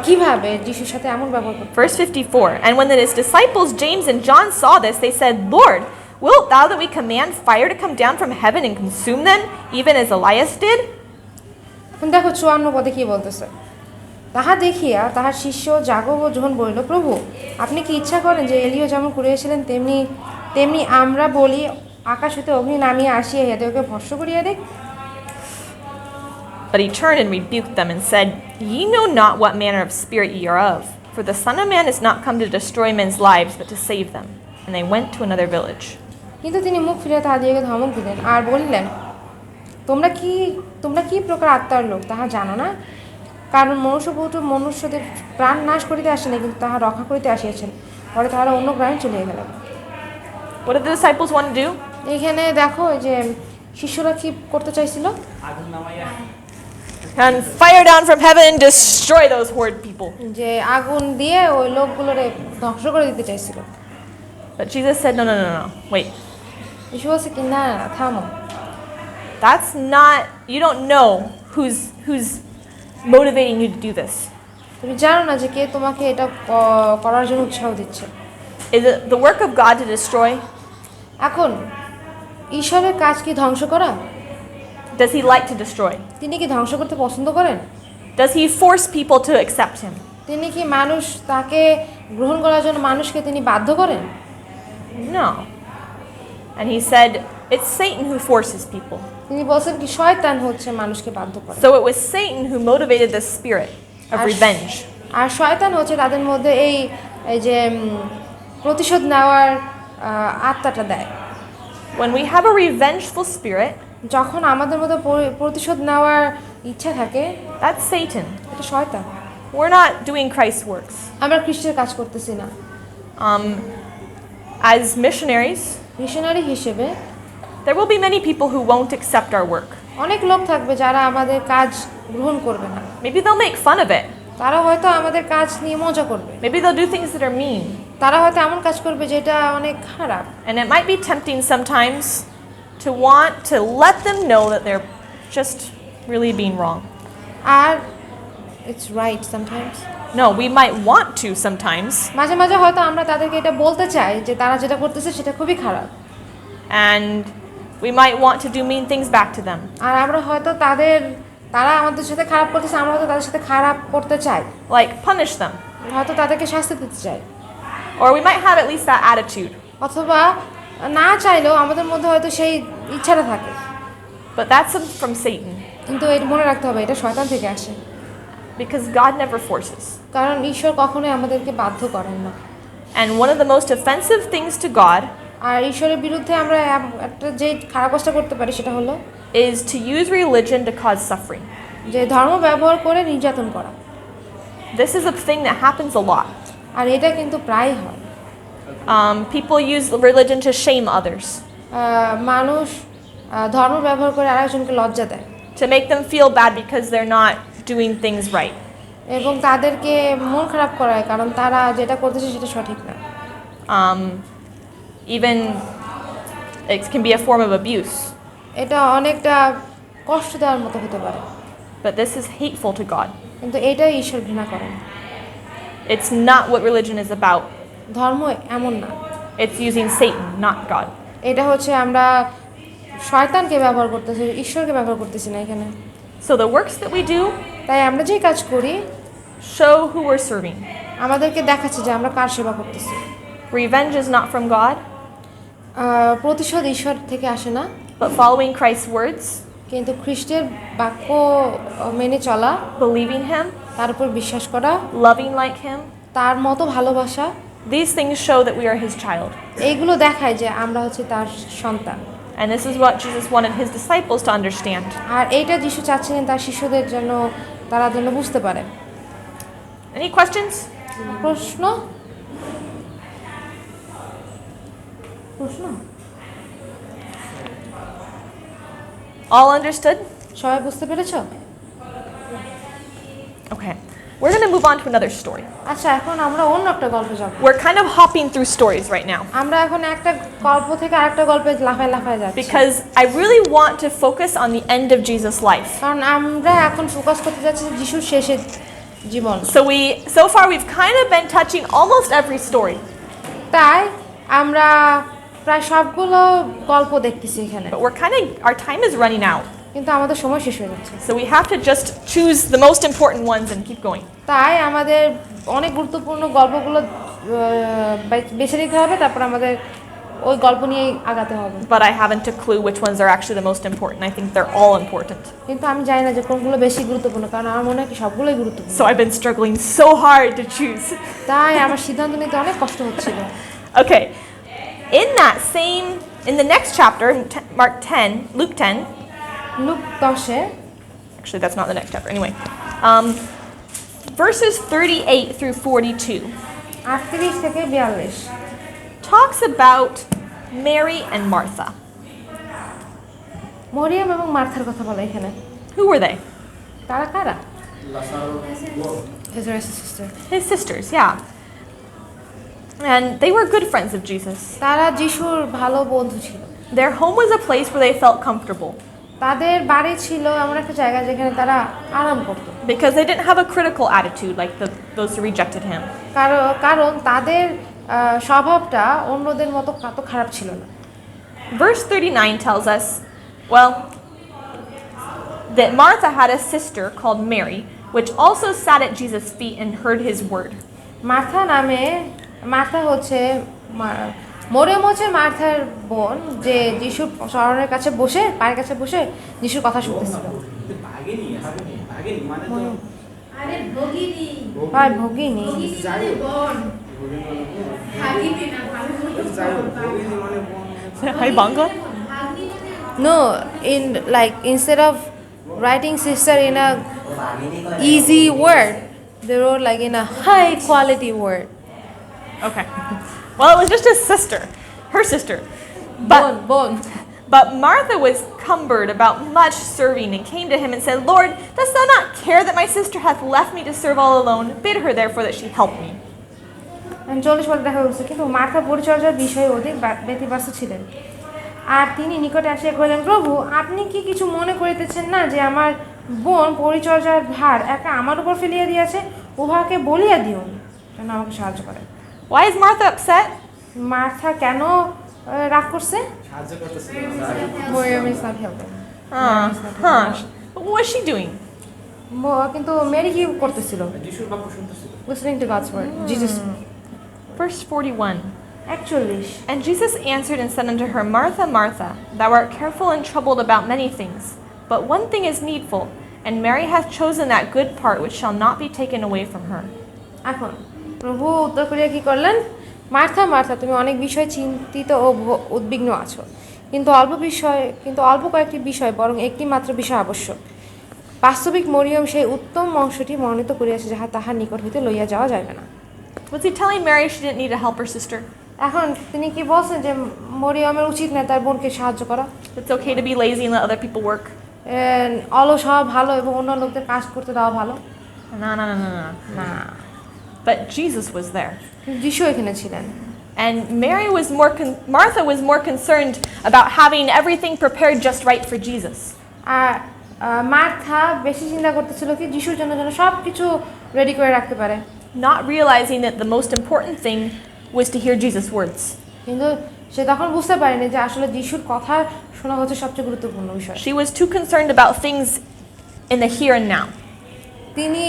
কিভাবে যিশুর সাথে এমন ব্যবহার করতে। Verse 54. And when his disciples James and John saw this, they said, Lord, wilt thou that we command fire to come down from heaven and consume them, even as Elias did? এখন দেখো 54 পদে কি বলতেছে, তাহা দেখিয়া তাহার শিষ্য যাকব ও যোহন বলিল, প্রভু আপনি কি ইচ্ছা করেন যে এলিও যেমন করিয়াছিলেন তেমনি তেমনি আমরা বলি আকাশ হইতে অগ্নি নামিয়া আসিয়া ইহাদেরকে ভস্ম করিয়া দেখ? But he turned and rebuked them and said, Ye know not what manner of spirit ye are of, for the Son of Man is not come to destroy men's lives, but to save them. And they went to another village. কিন্তু তিনি মুখ ফিরিয়া তাহাদিগকে ধমক দিলেন আর বলিলেন, তোমরা কি প্রকার আত্মার লোক তাহা জানো না? কারণ মনুষ্যপুত্র মনুষ্যদের প্রাণ নাশ করিতে আসেন, কিন্তু তাহা রক্ষা করিতে আসিয়াছেন। পরে তাহারা অন্য গ্রামে চলিয়া গেলেন। What did the disciples want to do? এখানে দেখো যে শিষ্যরা কি করতে চাইছিল, আগুন নামাইয়া And fire down from heaven and destroy those horrid people. যে আগুন দিয়ে ওই লোকগুলোরে ধ্বংস করে দিতে চাইছিল। But Jesus said, No, wait. যিশু বলছে কি, না না থামো, That's not, you don't know who's motivating you to do this. তুমি জানো না যে কে তোমাকে এটা করার জন্য উৎসাহ দিচ্ছে। Is it the work of God to destroy? এখন ঈশ্বরের কাজ কি ধ্বংস করা? Does he like to destroy? তিনি কি ধ্বংস করতে পছন্দ করেন? Does he force people to accept him? তিনি কি তাকে গ্রহণ করার জন্য মানুষকে তিনি বাধ্য করেন? No. And he said, it's Satan who forces people. তিনি বলছেন কি শয়তান হচ্ছে মানুষকে বাধ্য করে। So it was Satan who motivated the spirit of revenge. আর শয়তান হচ্ছে তাদের মধ্যে এই যে প্রতিশোধ নেওয়ার আত্মাটা দেয়। When we have a revengeful spirit, যখন আমাদের মধ্যে প্রতিশোধ নেওয়ার ইচ্ছা থাকে, that's Satan. এটা শয়তান। We're not doing Christ's works. আমরা খ্রিস্টের কাজ করতেছি না। As missionaries, মিশনারি হিসেবে there will be many people who won't accept our work. অনেক লোক থাকবে যারা আমাদের কাজ গ্রহণ করবে না। Maybe they'll make fun of it. তারা হয়তো আমাদের কাজ নিয়ে মজা করবে। Maybe they'll do things that are mean. তারা হয়তো এমন কাজ করবে যেটা অনেক খারাপ। And it might be tempting sometimes to want to let them know that they're just really being wrong. R it's right sometimes. No, we might want to sometimes. মাঝে মাঝে হয়তো আমরা তাদেরকে এটা বলতে চাই যে তারা যেটা করতেছে সেটা খুবই খারাপ। And we might want to do mean things back to them. আর আমরা হয়তো তারা আমাদের সাথে খারাপ করতেছে, আমরা হয়তো তাদের সাথে খারাপ করতে চাই। Like punish them. হয়তো তাদেরকে শাস্তি দিতে চাই। Or we might have at least that attitude. অথবা না চাইলেও আমাদের মধ্যে হয়তো সেই ইচ্ছাটা থাকে। But that's from Satan. কিন্তু এটা মনে রাখতে হবে, এটা শয়তান থেকে আসে। Because God never forces. কারণ ঈশ্বর কখনোই আমাদেরকে বাধ্য করেন না। And one of the most offensive things to God আর ঈশ্বরের বিরুদ্ধে আমরা একটা যে খারাপ কাজটা করতে পারি সেটা হলো is to use religion to cause suffering. যে ধর্ম ব্যবহার করে নির্যাতন করা। This is a thing that happens a lot. আর এটা কিন্তু প্রায় হয়। People use religion to shame others, মানুষ ধর্ম ব্যবহার করে আরেকজনকে লজ্জা দেয়, to make them feel bad because they're not doing things right. এবং তাদেরকে মন খারাপ করায় কারণ তারা যেটা করতেছে সেটা সঠিক না। Even it can be a form of abuse. এটা অনেকটা কষ্ট দেওয়ার মতো হতে পারে। But this is hateful to God. কিন্তু এটাই ঈশ্বর ঘৃণা করেন। It's not what religion is about. ধর্ম এমন না। It's using Satan, not God. এটা হচ্ছে আমরা শয়তানকে ব্যবহার করতেছি, ঈশ্বরকে ব্যবহার করতেছি না এখানে। So the works that we do তাই আমরা যে কাজ করি show who we're serving. আমাদেরকে দেখাচ্ছে যে আমরা কার সেবা করতেছি। Revenge is not from God, প্রতিশোধ ঈশ্বর থেকে আসে না, but following Christ's words, কিন্তু খ্রিস্টের বাক্য মেনে চলা, believing Him, তার উপর বিশ্বাস করা, loving like Him, তার মতো ভালোবাসা, these things show that we are His child. এইগুলো দেখায় যে আমরা হচ্ছে তার সন্তান। And this is what Jesus wanted His disciples to understand. আর এইটা যিশু চাচ্ছিলেন তার শিষ্যদের জন্য, তারা যেন বুঝতে পারে। Any questions? প্রশ্ন? প্রশ্ন? All understood? সবাই বুঝতে পেরেছো? Okay. We're going to move on to another story. আচ্ছা, এখন আমরা অন্য একটা গল্পে যাব। We're kind of hopping through stories right now আমরা এখন একটা গল্প থেকে আরেকটা গল্পে লাফায় লাফায় যাচ্ছি। because I really want to focus on the end of Jesus' life. কারণ আমরা এখন ফোকাস করতে যাচ্ছি যিশুর শেষের জীবন। So far we've kind of been touching almost every story. তাই আমরা প্রায় সবগুলো গল্প দেখতেছি এখানে, but our time is running out. কিন্তু আমাদের সময় শেষ হয়ে যাচ্ছে। So we have to just choose the most important ones and keep going. তাই আমাদের অনেক গুরুত্বপূর্ণ গল্পগুলো বেছে নিতে হবে, তারপর আমাদের ওই গল্প নিয়েই আগাতে হবে। But I haven't a clue which ones are actually the most important. I think they're all important. কিন্তু আমি জানি না যে কোনগুলো বেশি গুরুত্বপূর্ণ, কারণ আমার মনে হয় কি সবগুলোই গুরুত্বপূর্ণ। So I've been struggling so hard to choose. তাই আমার সিদ্ধান্ত নিতে অনেক কষ্ট হচ্ছিল। Okay. In the next chapter, Mark 10, Luke 10, Luke 10-এ, actually that's not the next chapter, anyway. Verses 38 through 42 38 থেকে 42 talks about Mary and Martha. Mariam এবং মার্থার কথা বলে এখানে। Who were they? তারা কারা? Lazarus' sister. His sisters, yeah. And they were good friends of Jesus. তারা যিশুর ভালো বন্ধু ছিল। Their home was a place where they felt comfortable তাদের বাড়ি ছিল এমন একটা জায়গা যেখানে তারা আরাম করত, because they didn't have a critical attitude like those who rejected him. কারণ তাদের স্বভাবটা অন্যদের মতো কত খারাপ ছিল না। Verse 39 tells us, well, that Martha had a sister called Mary, which also sat at Jesus' feet and heard his word. Martha হচ্ছে মরিয়ম হচ্ছে মার্থার বোন, যে যিশুর চরণের কাছে বসে, পায়ের কাছে বসে যিশুর কথা শুনতেছিল। আরে ভগিনী, হয় ভগিনী। ভগিনী মানে বোন, ভাগিনী না, ভাগিনী Hi, Bangla? No, instead of writing sister in a easy word, they wrote like in a high quality word. Okay. Well, it was just his sister, her sister. Bone. But Martha was cumbered about much serving and came to him and said, Lord, dost thou not care that my sister hath left me to serve all alone? Bid her therefore that she help me. 40 বছর দেখা গেছে, কিন্তু Martha পরিচর্যার বিষয়ে অধিক ব্যতিব্যস্ত ছিলেন। আর তিনি নিকটে আসিয়া কহিলেন, প্রভু, আপনি কি কিছু মনে করিতেছেন না যে আমার বোন পরিচর্যার ভার একা আমার উপর ফেলিয়া দিয়াছে? উহাকে বলিয়া দিও যেন আমাকে সাহায্য করে। Why is Martha upset? Martha কেন রাগ করছে? মরিয়ম is not helping. But what was she doing? কিন্তু মেরি কি করতেছিল? Listening to God's word. Jesus. Verse 41. 41. And Jesus answered and said unto her, Martha, Martha, thou art careful and troubled about many things, but one thing is needful, and Mary hath chosen that good part which shall not be taken away from her. এখন প্রভু উত্তর করিয়া কি করলেন? Martha, Martha, তুমি অনেক বিষয় চিন্তিত ও উদ্বিগ্ন আছো, কিন্তু অল্প কয়েকটি বিষয়, বরং একটি মাত্র বিষয় আবশ্যক। বাস্তবিক মরিয়ম সেই উত্তম অংশটি মনোনীত করিয়াছে, যাহা তাহার নিকট হইতে লইয়া যাওয়া যাবে না। Was he telling Mary she didn't need to help her sister? এখন তিনি কি বলছেন যে মরিয়মের উচিত না তার বোনকে সাহায্য করা? It's okay to be lazy and let other people work? অলস হওয়া ভালো এবং অন্য লোকদের কাজ করতে দেওয়া ভালো? No. But Jesus was there. যিশু এখানে ছিলেন। And Martha was more concerned about having everything prepared just right for Jesus. আর মার্থা বেশি চিন্তা করতেছিল কি যিশুর জন্য যেন সব কিছু রেডি করে রাখতে পারে, not realizing that the most important thing was to hear Jesus' words. কিন্তু সে তখন বুঝতে পারেনি যে আসলে যিশুর কথা শোনা হচ্ছে সবচেয়ে গুরুত্বপূর্ণ বিষয়। She was too concerned about things in the here and now. তিনি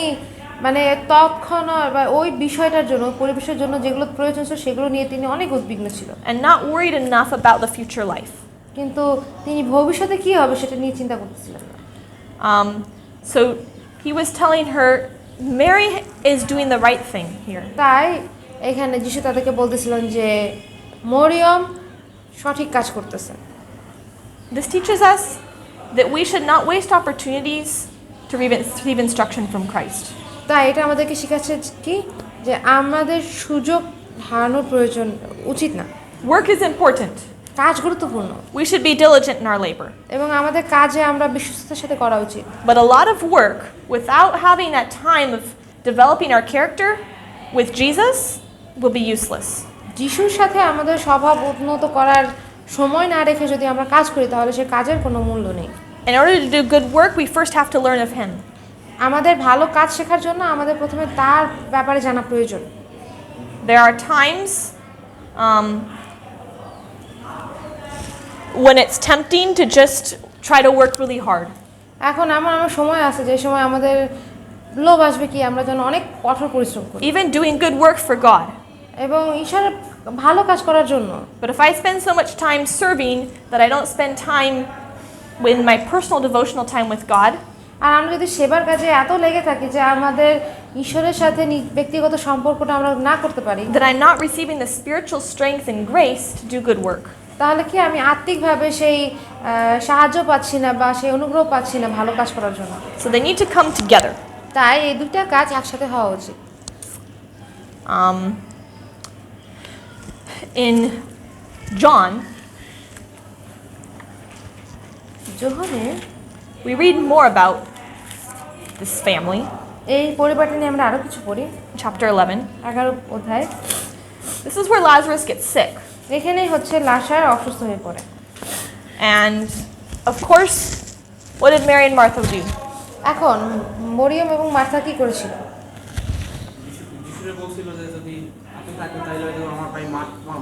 মানে তৎক্ষণাৎ বা ওই বিষয়টার জন্য, পরিবেশের জন্য যেগুলো প্রয়োজন ছিল সেগুলো নিয়ে তিনি অনেক উদ্বিগ্ন ছিল, and not worried enough about the future life. কিন্তু তিনি ভবিষ্যতে কি হবে সেটা নিয়ে চিন্তা করতেছিলেন না। So he was telling her, Mary is doing the right thing here. তাই এখানে যিশু তাদেরকে বলতেছিলেন যে মরিয়ম সঠিক কাজ করতেছে। This teaches us that we should not waste opportunities to receive instruction from Christ. তাই এটা আমাদেরকে শেখাচ্ছে কি, যে আমাদের সুযোগ হারানোর প্রয়োজন উচিত না। Work is important. কাজ গুরুত্বপূর্ণ। We should be diligent in our labor. এবং আমাদের কাজে আমরা বিশ্বস্ততার সাথে করা উচিত। But a lot of work without having that time of developing our character with Jesus will be useless. যিশুর সাথে আমাদের স্বভাব উন্নত করার সময় না রেখে যদি আমরা কাজ করি তাহলে সে কাজের কোনো মূল্য নেই। In order to do good work, we first have to learn of him. আমাদের ভালো কাজ শেখার জন্য আমাদের প্রথমে তার ব্যাপারে জানা প্রয়োজন। There are times when it's tempting to just try to work really hard. এখন আমার সময় আছে যে সময় আমাদের লোভ আসবে কি আমরা যেন অনেক কঠোর পরিশ্রম করি Even doing good work for God. এবং ঈশ্বরের ভালো কাজ করার জন্য But if I spend so much time serving that I don't spend time in my personal devotional time with God, আর আমরা যদি সেবার কাজে এত লেগে থাকি যে আমাদের ঈশ্বরের সাথে ব্যক্তিগত সম্পর্কটা আমরা না করতে পারি then I'm not receiving the spiritual strength and grace to do good work. তাহলে কি আমি আত্মিকভাবে সেই সাহায্য পাচ্ছি না বা সেই অনুগ্রহ পাচ্ছি না ভালো কাজ করার জন্য So they need to come together. তাই এই দুইটা কাজ একসাথে হওয়া উচিত In John, যোহনে we read more about this family, এই পরিবারটা নিয়ে আমরা আরো কিছু পড়ি chapter 11. 11 অধ্যায় This is where Lazarus gets sick. এখানেই হচ্ছে লাসার অসুস্থ হয়ে পড়ে And of course, what did Mary and Martha do? এখন মরিয়ম এবং মার্থা কি করেছিল যিশুরে বলছিল যে যদি আপনি থাকতেন তাহলে হয়তো আমার ভাই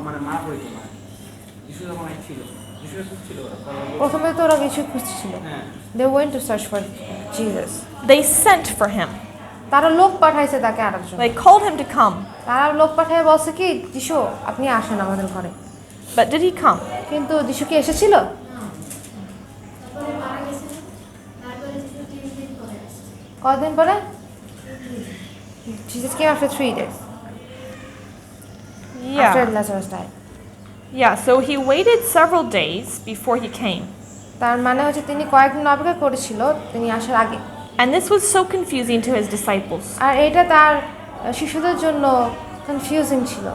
মানে মারা পড়িত না। যিশু যখন ছিল যিশুরে খুঁজছিল ওরা। প্রথমে তো ওরা কিছু খুঁজছিল হ্যাঁ they went to search for Jesus They sent for him. তারা লোক পাঠাইছে তাকে আরেকজন They called him to come. তারা লোক পাঠিয়ে বলছে কি যিশু আপনি আসেন আমাদের ঘরে But did he come? কিন্তু যিশু কি এসেছিল তারপরে মারা গেছিল তারপরে যিশু 3 দিন পরে আসছে কতদিন পরে Jesus came after 3 days after Yeah. Lazarus died Yeah, so he waited several days before he came. তার মানে হচ্ছে তিনি কয়েকদিন অপেক্ষা করেছিল তিনি আসার আগে And this was so confusing to his disciples. আর এটা তার শিশুদের জন্য কনফিউজিং ছিল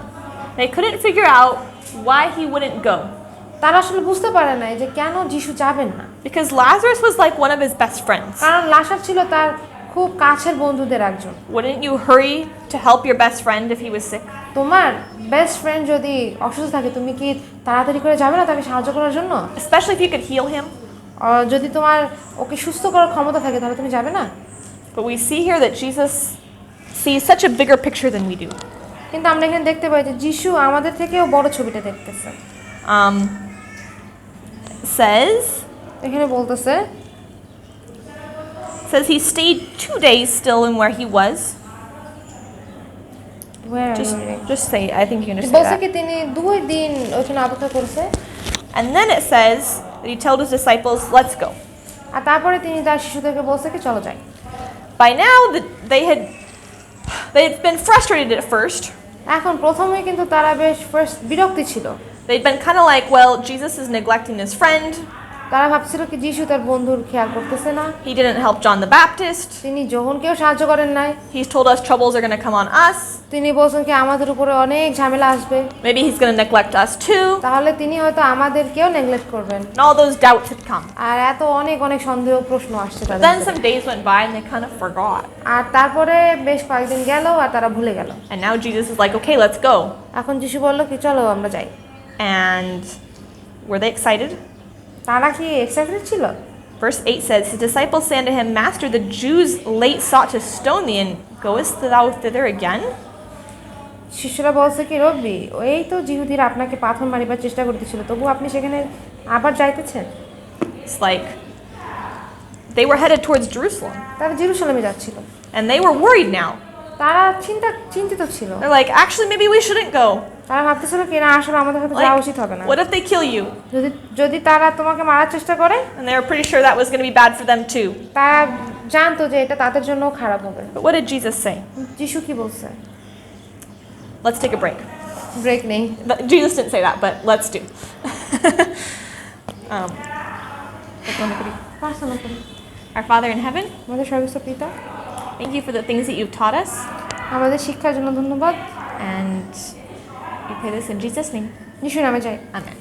They couldn't figure out why he wouldn't go. তারা আসলে বুঝতে পারে না যে কেন যিশু যাবেন না Because Lazarus was like one of his best friends. কারণ লাসার ছিল তার খুব কাছের বন্ধুদের একজন Wouldn't you hurry to help your best friend if he was sick? তোমার বেস্ট ফ্রেন্ড যদি অসুস্থ থাকে তুমি কি তাড়াতাড়ি করে যাবে না তাকে সাহায্য করার জন্য Especially if you could heal him. যদি তোমার ওকে সুস্থ করার ক্ষমতা থাকে তাহলে তুমি যাবে না But we see here that Jesus sees such a bigger picture than we do. কিন্তু আমরা এখানে দেখতে পাই যে যিশু আমাদের থেকেও বড় ছবিটা দেখতেছে Says এখানে বলতেছে he stayed 2 days still in where he was. where are Just, you reading? just say, I think you can just say বলছে কি that. তিনি 2 দিন ওখানে অপেক্ষা করেছে And then it says that he told his disciples, let's go. আর তারপরে তিনি তার শিশুদেরকে বলছে কি চলো যাই By now, they had been frustrated at first. এখন প্রথমে কিন্তু তারা বেশ ফার্স্ট বিরক্তি ছিল They'd been kind of like, well, Jesus is neglecting his friend. তারা ভাবছিল কি যিশু তার বন্ধুর খেয়াল করতেছে না He didn't help John the Baptist. তিনি যোহনকেও সাহায্য করেন নাই He's told us troubles are going to come on us. তিনি বলছেন কি আমাদের উপরে অনেক ঝামেলা আসবে Maybe he's going to neglect us too. তাহলে তিনি হয়তো আমাদেরকেও নেগলেক্ট করবেন And all those doubts had come. আর এত অনেক অনেক সন্দেহ প্রশ্ন আসছে তাদের Then ভিতরে। some days went by and they kind of forgot. আর তারপরে বেশ কয়েকদিন গেল আর তারা ভুলে গেল And now Jesus is like, okay, let's go. এখন যিশু বলল কি চলো আমরা যাই And were they excited? তারা কি এক্সাইটেড ছিল Verse 8 says, his disciples say unto him, Master, the Jews late sought to stone thee, and goest thou thither again? শিষ্যরা বলছে কি রব্বি এই তো জিহুদীরা আপনাকে পাথর মারিবার চেষ্টা করতেছিল তবু আপনি সেখানে আবার যাইতেছেন It's like they were headed towards Jerusalem, তারা জেরুসালেমে যাচ্ছিল and they were worried now. তারা চিন্তিত ছিল They're like, actually, maybe we shouldn't go. তারা ভাবতেছিল কি না আসলে আমাদের হয়তো যাওয়া উচিত হবে না What if they kill you? যদি তারা তোমাকে মারার চেষ্টা করে And they were pretty sure that was going to be bad for them too. তারা জানতো যে এটা তাদের জন্য খারাপ হবে But what did Jesus say? যিশু কি বলছে Let's take a break. Break নেই But Jesus didn't say that, but let's do. প্রার্থনা করি Our Father in heaven, আমাদের সর্বস্ব পিতা thank you for the things that you've taught us. আমাদের শিক্ষার জন্য ধন্যবাদ And we pray this in Jesus' name. যিশুর নামে যাই Amen.